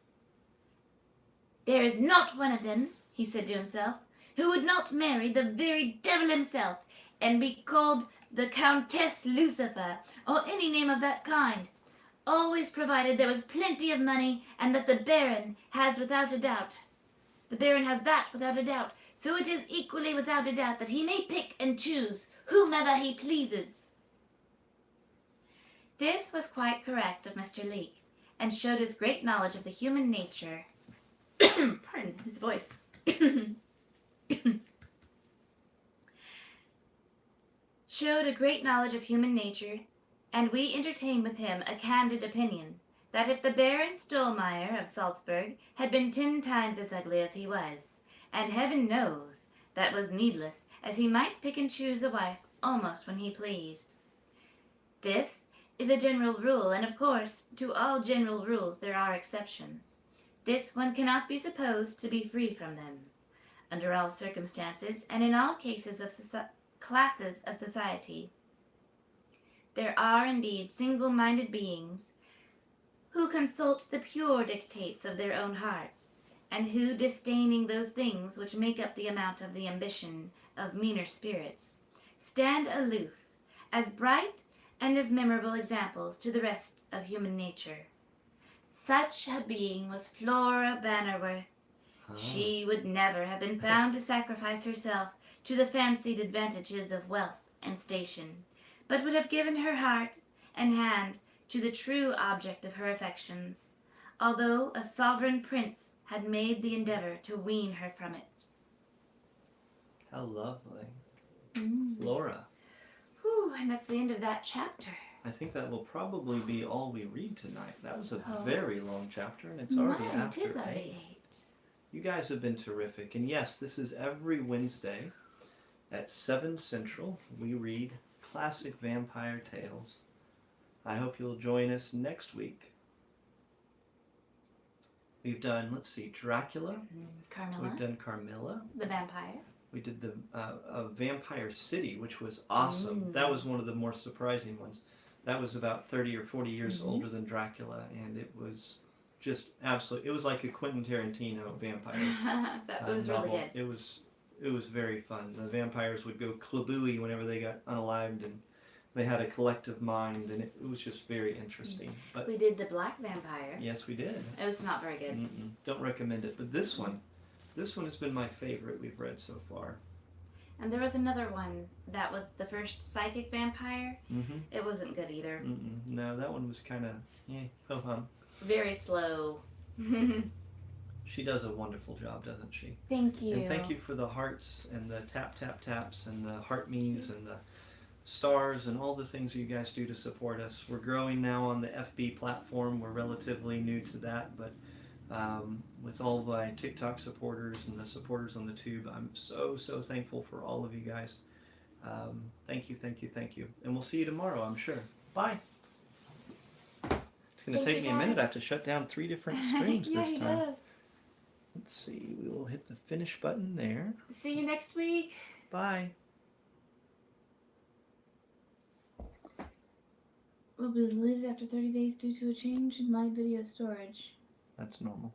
There is not one of them, he said to himself, who would not marry the very devil himself, and be called the Countess Lucifer, or any name of that kind, always provided there was plenty of money, and that the Baron has without a doubt. The Baron has that without a doubt, so it is equally without a doubt that he may pick and choose whomever he pleases. This was quite correct of Mr. Leek, and showed his great knowledge of the human nature. Pardon his voice. Showed a great knowledge of human nature, and we entertain with him a candid opinion that if the Baron Stollmeyer of Salzburg had been 10 times as ugly as he was, and heaven knows that was needless, as he might pick and choose a wife almost when he pleased. This is a general rule, and of course, to all general rules there are exceptions. This one cannot be supposed to be free from them. Under all circumstances, and in all cases of classes of society, there are indeed single-minded beings who consult the pure dictates of their own hearts, and who, disdaining those things which make up the amount of the ambition of meaner spirits, stand aloof, as bright and as memorable examples to the rest of human nature. Such a being was Flora Bannerworth. She would never have been found to sacrifice herself to the fancied advantages of wealth and station, but would have given her heart and hand to the true object of her affections, although a sovereign prince had made the endeavor to wean her from it. How lovely. Mm. Laura. Whew, and that's the end of that chapter. I think that will probably be all we read tonight. That was a Oh. very long chapter, and it's already My, after it is already 8. 8. You guys have been terrific. And yes, this is every Wednesday at 7 Central. We read classic vampire tales. I hope you'll join us next week. We've done, let's see, Dracula. Carmilla, We've done Carmilla. the vampire. We did the Vampire City, which was awesome. That was one of the more surprising ones. That was about 30 or 40 years older than Dracula, and it was just absolutely, it was like a Quentin Tarantino vampire That was really novel. good. It was very fun. The vampires would go klabooey whenever they got unalived, and they had a collective mind, and it was just very interesting. But We did the black vampire. yes, we did. It was not very good. Don't recommend it. But this one has been my favorite we've read so far. And there was another one that was the first psychic vampire. It wasn't good either. No, that one was kind of, ho-hum. Very slow. She does a wonderful job, doesn't she? Thank you. And thank you for the hearts and the tap, tap, taps and the heart me's and the stars and all the things you guys do to support us. We're growing now on the FB platform. We're relatively new to that, but with all my TikTok supporters and the supporters on the tube, I'm so thankful for all of you guys. Thank you, thank you, thank you. And we'll see you tomorrow, I'm sure. Bye. It's going to Thank take you, me a minute. guys. I have to shut down 3 different streams Yeah, this he time. does. Let's see. We will hit the finish button there. See you next week. Bye. Will be deleted after 30 days due to a change in live video storage. That's normal.